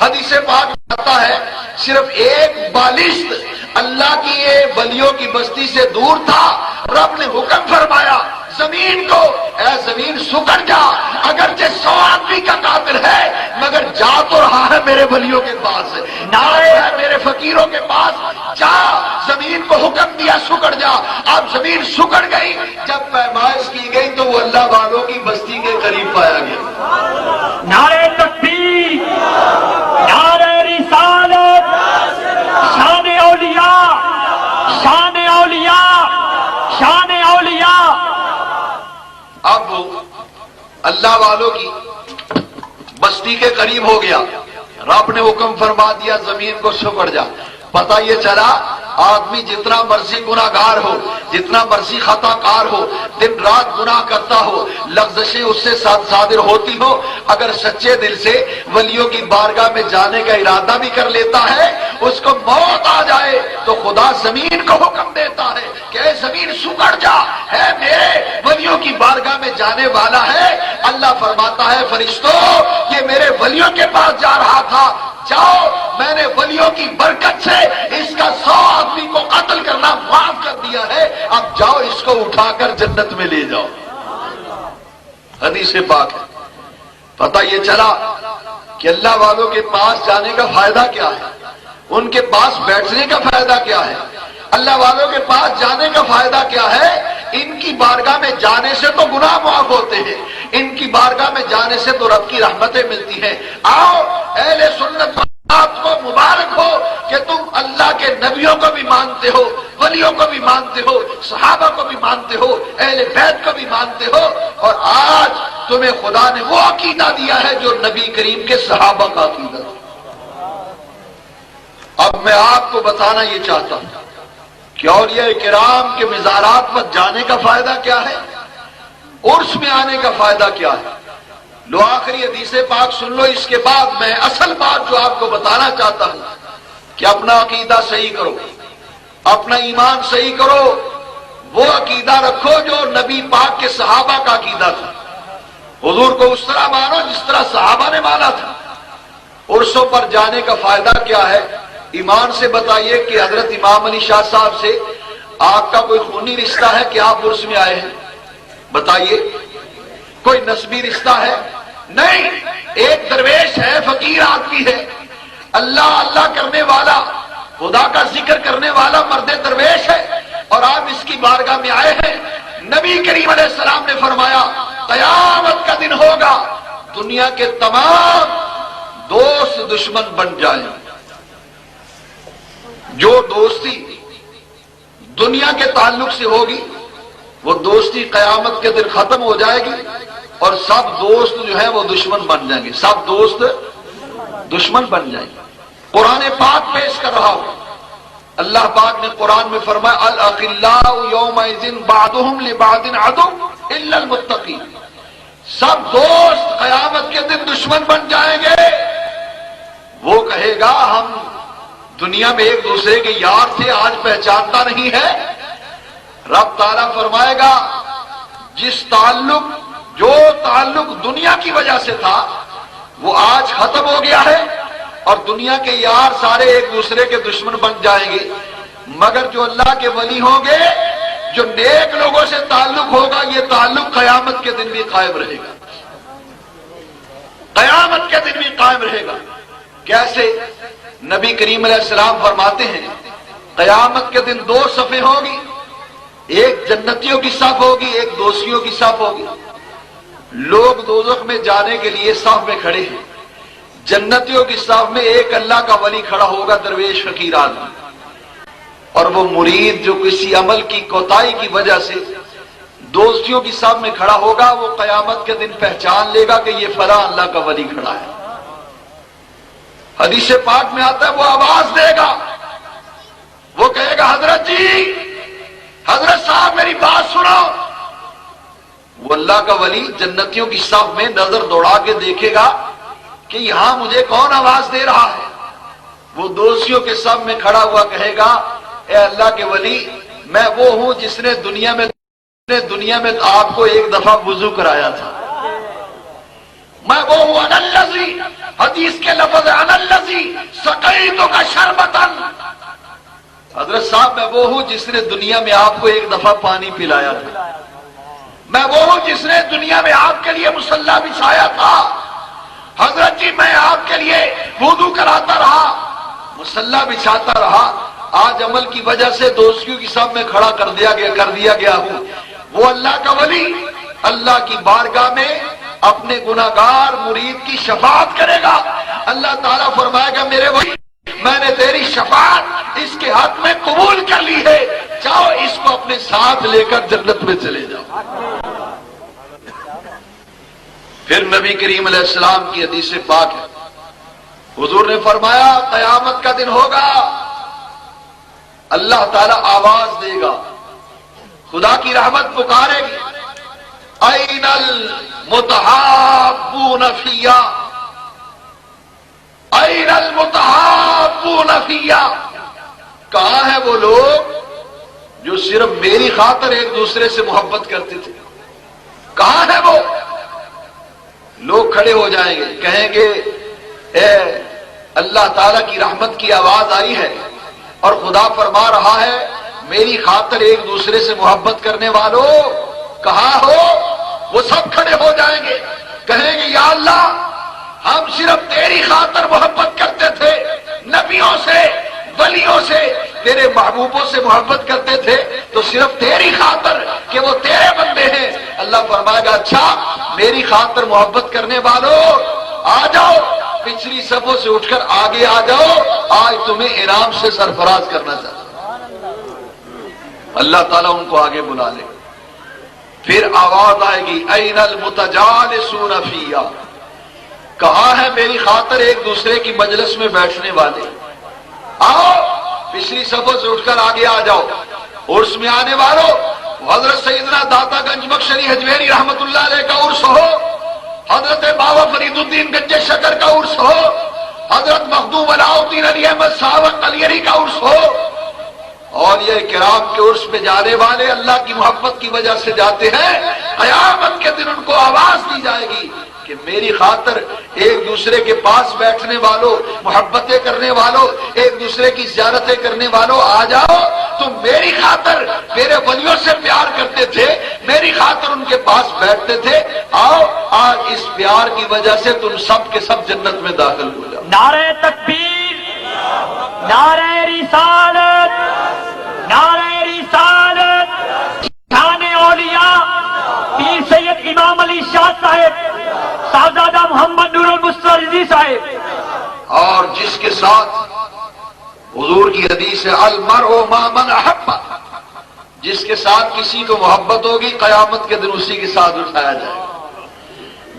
حدیث پاک میں آتا ہے صرف ایک بالشت اللہ کی یہ ولیوں کی بستی سے دور تھا، رب نے حکم فرمایا زمین کو، اے زمین سکڑ جا، اگرچہ 100 آدمی کا قاتل ہے مگر جا تو رہا ہے میرے ولیوں کے پاس، نائے ہے میرے فقیروں کے پاس، جا۔ زمین کو حکم دیا سکڑ جا، اب زمین سکڑ گئی، جب پیمائش کی گئی تو وہ اللہ والوں کی بستی کے قریب پایا گیا۔ نعرہ تکبیر، نعرہ رسالت، شان اولیاء، شان اولیاء، شان اولیاء۔ اب وہ اللہ والوں کی بستی کے قریب ہو گیا، رب نے حکم فرما دیا زمین کو سکڑ جا۔ پتہ یہ چلا آدمی جتنا مرضی گناہ گار ہو، جتنا مرضی خطا کار ہو، دن رات گناہ کرتا ہو، لغزشیں اس سے صادر ہوتی ہو، اگر سچے دل سے ولیوں کی بارگاہ میں جانے کا ارادہ بھی کر لیتا ہے، اس کو موت آ جائے تو خدا زمین کو حکم دیتا ہے کہ اے زمین سکڑ جا، ہے میرے ولیوں کی بارگاہ میں جانے والا ہے۔ اللہ فرماتا ہے فرشتوں یہ میرے ولیوں کے پاس جا رہا تھا، جاؤ میں نے ولیوں کی برکت سے اس کا 100 آدمی کو قتل کرنا معاف کر دیا ہے، اب جاؤ اس کو اٹھا کر جنت میں لے جاؤ۔ حدیث پاک ہے۔ پتہ یہ چلا کہ اللہ والوں کے پاس جانے کا فائدہ کیا ہے، ان کے پاس بیٹھنے کا فائدہ کیا ہے، اللہ والوں کے پاس جانے کا فائدہ کیا ہے؟ ان کی بارگاہ میں جانے سے تو گناہ معاف ہوتے ہیں، ان کی بارگاہ میں جانے سے تو رب کی رحمتیں ملتی ہیں۔ آؤ اہل سنت آپ کو مبارک ہو کہ تم اللہ کے نبیوں کو بھی مانتے ہو، ولیوں کو بھی مانتے ہو، صحابہ کو بھی مانتے ہو، اہل بیت کو بھی مانتے ہو، اور آج تمہیں خدا نے وہ عقیدہ دیا ہے جو نبی کریم کے صحابہ کا عقیدہ تھا۔ اب میں آپ کو بتانا یہ چاہتا ہوں کہ اولیاء کرام کے مزارات پر جانے کا فائدہ کیا ہے، عرس میں آنے کا فائدہ کیا ہے۔ لو آخری حدیث پاک سن لو، اس کے بعد میں اصل بات جو آپ کو بتانا چاہتا ہوں کہ اپنا عقیدہ صحیح کرو، اپنا ایمان صحیح کرو، وہ عقیدہ رکھو جو نبی پاک کے صحابہ کا عقیدہ تھا، حضور کو اس طرح مانو جس طرح صحابہ نے مانا تھا۔ عرسوں پر جانے کا فائدہ کیا ہے؟ ایمان سے بتائیے کہ حضرت امام علی شاہ صاحب سے آپ کا کوئی خونی رشتہ ہے کہ آپ عرس میں آئے ہیں؟ بتائیے، کوئی نسبی رشتہ ہے؟ نہیں، ایک درویش ہے، فقیر آدمی ہے، اللہ اللہ کرنے والا، خدا کا ذکر کرنے والا مرد درویش ہے، اور آپ اس کی بارگاہ میں آئے ہیں۔ نبی کریم علیہ السلام نے فرمایا قیامت کا دن ہوگا دنیا کے تمام دوست دشمن بن جائیں، جو دوستی دنیا کے تعلق سے ہوگی وہ دوستی قیامت کے دن ختم ہو جائے گی، اور سب دوست جو ہیں وہ دشمن بن جائیں گے، سب دوست دشمن بن جائیں گے۔ قرآن پاک پیش کر رہا ہوں، اللہ پاک نے قرآن میں فرمایا الاخلاء یومئذ بعضهم لبعض عدو الا المتقین، سب دوست قیامت کے دن دشمن بن جائیں گے۔ وہ کہے گا ہم دنیا میں ایک دوسرے کے یار تھے، آج پہچانتا نہیں ہے۔ رب تعالیٰ فرمائے گا جو تعلق دنیا کی وجہ سے تھا وہ آج ختم ہو گیا ہے، اور دنیا کے یار سارے ایک دوسرے کے دشمن بن جائیں گے، مگر جو اللہ کے ولی ہوں گے، جو نیک لوگوں سے تعلق ہوگا، یہ تعلق قیامت کے دن بھی قائم رہے گا، قیامت کے دن بھی قائم رہے گا۔ کیسے؟ نبی کریم علیہ السلام فرماتے ہیں قیامت کے دن 2 صفیں ہوگی، ایک جنتیوں کی صف ہوگی، ایک دوستیوں کی صف ہوگی۔ لوگ دوزخ میں جانے کے لیے صف میں کھڑے ہیں، جنتیوں کی صف میں ایک اللہ کا ولی کھڑا ہوگا، درویش فقیر آدمی، اور وہ مرید جو کسی عمل کی کوتاہی کی وجہ سے دوستیوں کی صف میں کھڑا ہوگا، وہ قیامت کے دن پہچان لے گا کہ یہ فلاں اللہ کا ولی کھڑا ہے۔ حدیث پاک میں آتا ہے وہ آواز دے گا، وہ کہے گا حضرت جی، حضرت صاحب میری بات سنو۔ وہ اللہ کا ولی جنتیوں کی صف میں نظر دوڑا کے دیکھے گا کہ یہاں مجھے کون آواز دے رہا ہے۔ وہ دوستیوں کے صف میں کھڑا ہوا کہے گا اے اللہ کے ولی، میں وہ ہوں جس نے دنیا میں آپ کو ایک دفعہ وضو کرایا تھا، میں وہ ہوں انا الذی، حدیث کے لفظ انا حضرت صاحب میں وہ ہوں جس نے دنیا میں آپ کو ایک دفعہ پانی پلایا تھا، میں وہ ہوں جس نے دنیا میں آپ کے لیے مصلی بچھایا تھا، حضرت جی میں آپ کے لیے وضو کراتا رہا، مصلی بچھاتا رہا، آج عمل کی وجہ سے دوستیوں کی سب میں کھڑا کر دیا گیا ہوں۔ وہ اللہ کا ولی اللہ کی بارگاہ میں اپنے گناہگار مرید کی شفاعت کرے گا، اللہ تعالیٰ فرمائے گا میرے ولی میں نے تیری شفاعت اس کے حق میں قبول کر لی ہے، جاؤ اس کو اپنے ساتھ لے کر جنت میں چلے جاؤ۔ پھر نبی کریم علیہ السلام کی حدیث پاک ہے، حضور نے فرمایا قیامت کا دن ہوگا، اللہ تعالیٰ آواز دے گا، خدا کی رحمت پکارے گی، این المتحابون فیا، این المتحابون فیا، کہاں ہیں وہ لوگ جو صرف میری خاطر ایک دوسرے سے محبت کرتے تھے؟ کہاں ہیں وہ لوگ؟ کھڑے ہو جائیں گے، کہیں گے اے اللہ تعالیٰ کی رحمت کی آواز آئی ہے اور خدا فرما رہا ہے میری خاطر ایک دوسرے سے محبت کرنے والوں کہاں ہو؟ وہ سب کھڑے ہو جائیں گے، کہیں گے یا اللہ ہم صرف تیری خاطر محبت کرتے تھے، نبیوں سے ولیوں سے تیرے محبوبوں سے محبت کرتے تھے تو صرف تیری خاطر کہ وہ تیرے بندے ہیں۔ اللہ فرمائے گا اچھا میری خاطر محبت کرنے والوں آ جاؤ، پچھلی صفوں سے اٹھ کر آگے آ جاؤ، آج تمہیں انعام سے سرفراز کرنا چاہتا ہوں۔ اللہ تعالیٰ ان کو آگے بلا لے، پھر آواز آئے گی این المتجالسون فیا، کہاں ہے میری خاطر ایک دوسرے کی مجلس میں بیٹھنے والے؟ آؤ پچھلی صفوں سے اٹھ کر آگے آ جاؤ۔ عرس میں آنے والوں حضرت سیدنا داتا گنج بخشری حجویری رحمت اللہ علیہ کا عرس ہو، حضرت بابا فرید الدین گنج شکر کا عرس ہو، حضرت مخدوم علاؤدین علی احمد صاحب قلیری کا عرس ہو، اور یہ کرام کے عرس میں جانے والے اللہ کی محبت کی وجہ سے جاتے ہیں، قیامت کے دن ان کو آواز دی جائے گی کہ میری خاطر ایک دوسرے کے پاس بیٹھنے والوں، محبتیں کرنے والوں، ایک دوسرے کی زیارتیں کرنے والوں آ جاؤ، تم میری خاطر میرے ولیوں سے پیار کرتے تھے، میری خاطر ان کے پاس بیٹھتے تھے، آؤ آج اس پیار کی وجہ سے تم سب کے سب جنت میں داخل ہو جاؤ۔ نعرہ تکبیر، نعرہ رسالت، نعرہ رسالت، شان اولیاء پیر سید امام علی شاہ صاحب، صاحبزادہ محمد نور المسترضی صاحب۔ اور جس کے ساتھ حضور کی حدیث ہے المرء مع من احب، جس کے ساتھ کسی کو محبت ہوگی قیامت کے دن اسی کے ساتھ اٹھایا جائے گا،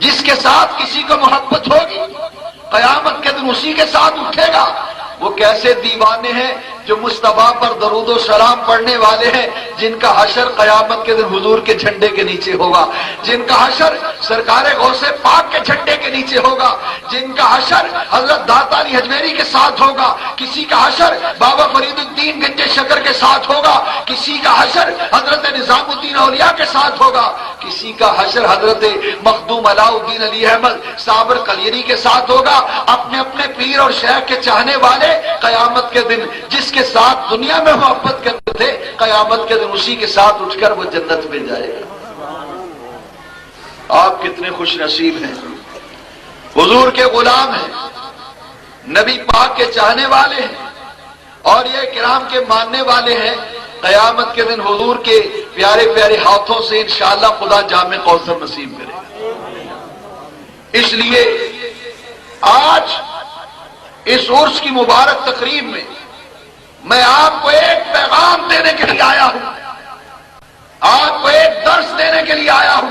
جس کے ساتھ کسی کو محبت ہوگی قیامت کے دن اسی کے ساتھ اٹھے گا۔ وہ کیسے دیوانے ہیں جو مصطفیٰ پر درود و سلام پڑھنے والے ہیں، جن کا حشر قیامت کے دن حضور کے جھنڈے کے نیچے ہوگا، جن کا حشر سرکار غوث پاک کے جھنڈے کے نیچے ہوگا، جن کا حشر حضرت داتا علی حجویری کے ساتھ ہوگا، کسی کا حشر بابا فرید الدین گنج شکر کے ساتھ ہوگا، کسی کا حشر حضرت نظام الدین اولیاء کے ساتھ ہوگا، کسی کا حشر حضرت مخدوم علاؤدین علی احمد صابر قلیری کے ساتھ ہوگا۔ اپنے اپنے پیر اور شیخ کے چاہنے والے قیامت کے دن جس کے ساتھ دنیا میں محبت کرتے تھے قیامت کے دن اسی کے ساتھ اٹھ کر وہ جنت میں جائے گا۔ آپ کتنے خوش نصیب ہیں، حضور کے غلام ہیں، نبی پاک کے چاہنے والے ہیں، اور یہ کرام کے ماننے والے ہیں۔ قیامت کے دن حضور کے پیارے پیارے ہاتھوں سے انشاءاللہ خدا جام کوثر نصیب کرے گا۔ اس لیے آج اس عرس کی مبارک تقریب میں میں آپ کو ایک پیغام دینے کے لیے آیا ہوں، آپ کو ایک درس دینے کے لیے آیا ہوں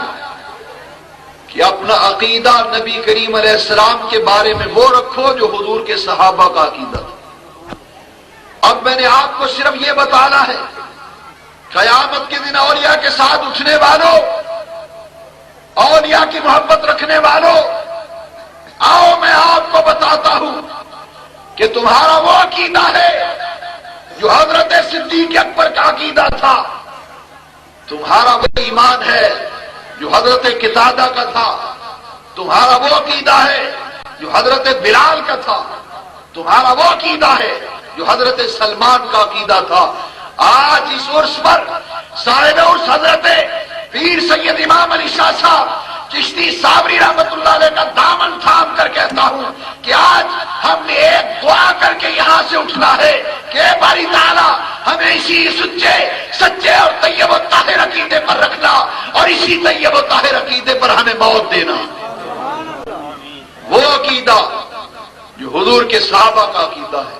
کہ اپنا عقیدہ نبی کریم علیہ السلام کے بارے میں وہ رکھو جو حضور کے صحابہ کا عقیدہ تھا۔ اب میں نے آپ کو صرف یہ بتانا ہے، قیامت کے دن اولیاء کے ساتھ اٹھنے والوں، اولیاء کی محبت رکھنے والوں، آؤ میں آپ کو بتاتا ہوں کہ تمہارا وہ عقیدہ ہے جو حضرت صدیق اکبر کا عقیدہ تھا، تمہارا وہ ایمان ہے جو حضرت قتادہ کا تھا، تمہارا وہ عقیدہ ہے جو حضرت بلال کا تھا، تمہارا وہ عقیدہ ہے جو حضرت سلمان کا عقیدہ تھا. آج اس عرس پر صاحب عرس حضرت پیر سید امام علی شاہ صاحب چشتی صابری رحمت اللہ علیہ کا دامن تھام کر کہتا ہوں کہ آج ہم نے ایک دعا کر کے یہاں سے اٹھنا ہے کہ اے باری تعالیٰ ہمیں اسی سچے اور طیب و طاہر عقیدے پر رکھنا اور اسی طیب و طاہر عقیدے پر ہمیں موت دینا. وہ عقیدہ جو حضور کے صحابہ کا عقیدہ ہے.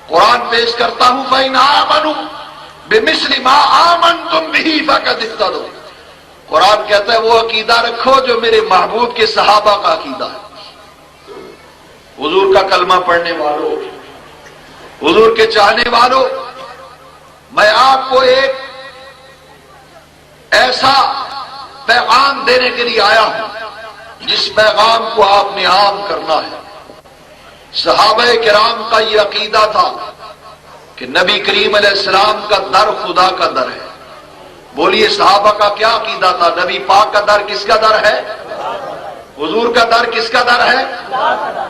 قرآن پیش کرتا ہوں فَإِنْ آمَنُوا بِمِثْلِ مَا آمَنْتُمْ بِهِ فَقَدِ اهْتَدَوْا. قرآن کہتا ہے وہ عقیدہ رکھو جو میرے محبوب کے صحابہ کا عقیدہ ہے. حضور کا کلمہ پڑھنے والوں، حضور کے چاہنے والوں، میں آپ کو ایک ایسا پیغام دینے کے لیے آیا ہوں جس پیغام کو آپ نے عام کرنا ہے. صحابہ کرام کا یہ عقیدہ تھا کہ نبی کریم علیہ السلام کا در خدا کا در ہے. بولیے صحابہ کا کیا عقیدہ تھا؟ نبی پاک کا در کس کا در ہے؟ حضور کا در کس کا در ہے؟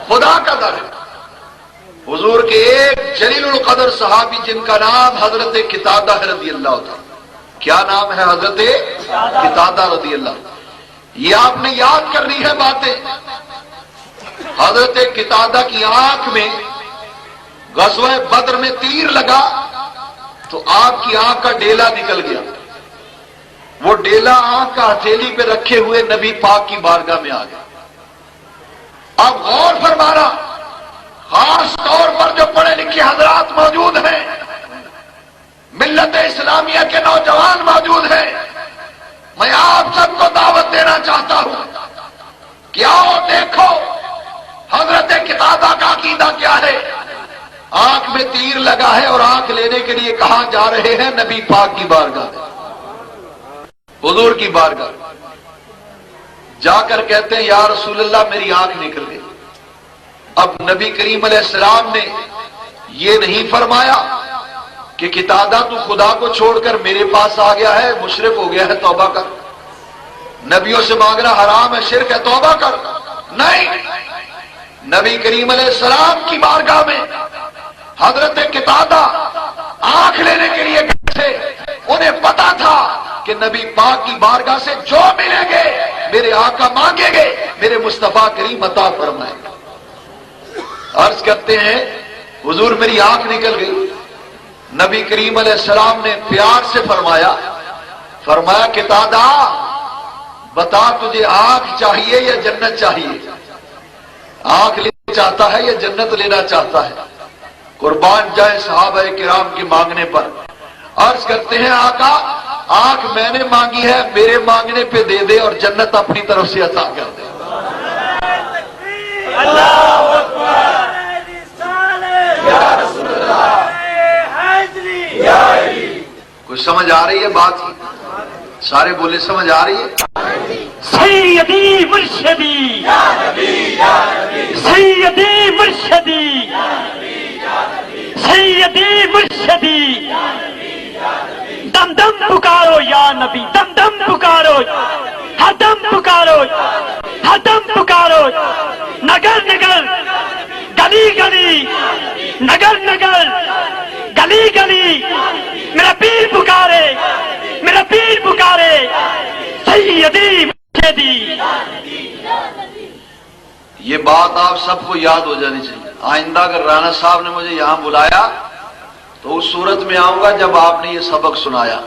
خدا کا در ہے. حضور کے ایک جلیل القدر صحابی جن کا نام حضرت قتادہ رضی اللہ تھا. کیا نام ہے؟ حضرت قتادہ رضی اللہ. یہ آپ نے یاد کرنی ہے باتیں. حضرت قتادہ کی آنکھ میں غزوہ بدر میں تیر لگا تو آپ کی آنکھ کا ڈیلا نکل گیا. وہ ڈیلا آنکھ کا ہتھیلی پہ رکھے ہوئے نبی پاک کی بارگاہ میں آ گیا. اب غور فرمانا، خاص طور پر جو پڑھے لکھے حضرات موجود ہیں، ملت اسلامیہ کے نوجوان موجود ہیں، میں آپ سب کو دعوت دینا چاہتا ہوں کہ آؤ دیکھو حضرت قتادہ کا عقیدہ کیا ہے. آنکھ میں تیر لگا ہے اور آنکھ لینے کے لیے کہاں جا رہے ہیں؟ نبی پاک کی بارگاہ، حضور کی بارگاہ. جا کر کہتے ہیں یا رسول اللہ میری آنکھ نکل گئی. اب نبی کریم علیہ السلام نے یہ نہیں فرمایا کہ قتادہ تو خدا کو چھوڑ کر میرے پاس آ گیا ہے، مشرک ہو گیا ہے، توبہ کر. نبیوں سے مانگنا حرام ہے، شرک ہے، توبہ کر. نہیں، نبی کریم علیہ السلام کی بارگاہ میں حضرت قتادہ آنکھ لینے کے لیے گئے تھے. انہیں پتا تھا کہ نبی پاک کی بارگاہ سے جو ملیں گے میرے آقا مانگیں گے، میرے مصطفیٰ کریم عطا فرمائیں گے. عرض کرتے ہیں حضور میری آنکھ نکل گئی. نبی کریم علیہ السلام نے پیار سے فرمایا قتادہ بتا تجھے آنکھ چاہیے یا جنت چاہیے؟ آنکھ لینا چاہتا ہے یا جنت لینا چاہتا ہے؟ قربان جائے صحابہ کرام کے مانگنے پر. عرض کرتے ہیں آقا آنکھ میں نے مانگی ہے، میرے مانگنے پہ دے دے اور جنت اپنی طرف سے عطا کر دے. کچھ سمجھ آ رہی ہے بات؟ سارے بولے سمجھ آ رہی ہے؟ سیدی مرشدی سیدی مرشدی سیدی مرشدی، دم دم پکارو یا نبی، دم دم پکارو، ہر دم پکارو، ہر دم پکارو. نگر نگر گلی گلی، نگر نگر گلی گلی، میرا پیر پکارے، میرا پیر پکارے، سیدی مرشدی. یہ بات آپ سب کو یاد ہو جانی چاہیے. آئندہ اگر رانا صاحب نے مجھے یہاں بلایا تو اس صورت میں آؤں گا جب آپ نے یہ سبق سنایا.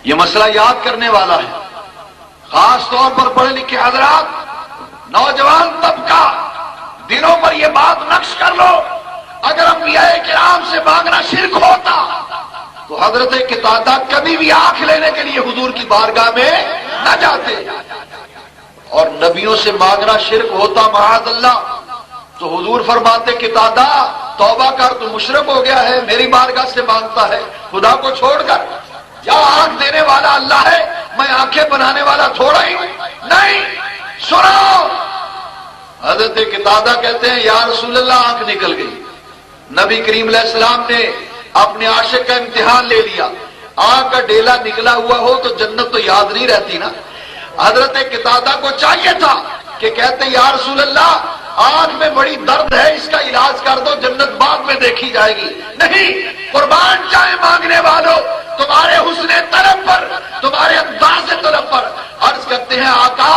یہ مسئلہ یاد کرنے والا ہے. خاص طور پر پڑھے لکھے حضرات، نوجوان طبقہ، دنوں پر یہ بات نقش کر لو. اگر انبیاء کرام سے مانگنا شرک ہوتا تو حضرت قتادہ کبھی بھی آنکھ لینے کے لیے حضور کی بارگاہ میں نہ جاتے. اور نبیوں سے مانگنا شرک ہوتا معاذ اللہ تو حضور فرماتے قتادہ توبہ کر، تو مشرک ہو گیا ہے، میری بارگاہ سے مانگتا ہے خدا کو چھوڑ کر. یا آنکھ دینے والا اللہ ہے، میں آنکھیں بنانے والا تھوڑا ہی ہوں. نہیں، سنو. حضرت قتادہ کہتے ہیں یا رسول اللہ آنکھ نکل گئی. نبی کریم علیہ السلام نے اپنے عاشق کا امتحان لے لیا. آنکھ کا ڈیلا نکلا ہوا ہو تو جنت تو یاد نہیں رہتی نا. حضرت قتادہ کو چاہیے تھا کہ کہتے یا رسول اللہ آنکھ میں بڑی درد ہے، اس کا علاج کر دو، جنت بعد میں دیکھی جائے گی. نہیں، قربان چاہے مانگنے والوں، تمہارے حسن طلب پر، تمہارے انداز طلب پر عرض کرتے ہیں آقا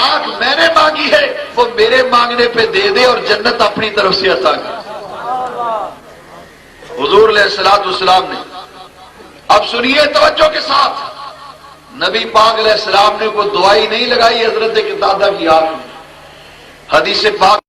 آنکھ میں نے مانگی ہے، وہ میرے مانگنے پہ دے دے اور جنت اپنی طرف سے عطا کر. حضور علیہ الصلوۃ والسلام نے، اب سنیے توجہ کے ساتھ، نبی پاک علیہ السلام نے کوئی دوائی نہیں لگائی حضرت کے دادا کی آنکھ میں. حدیث پاک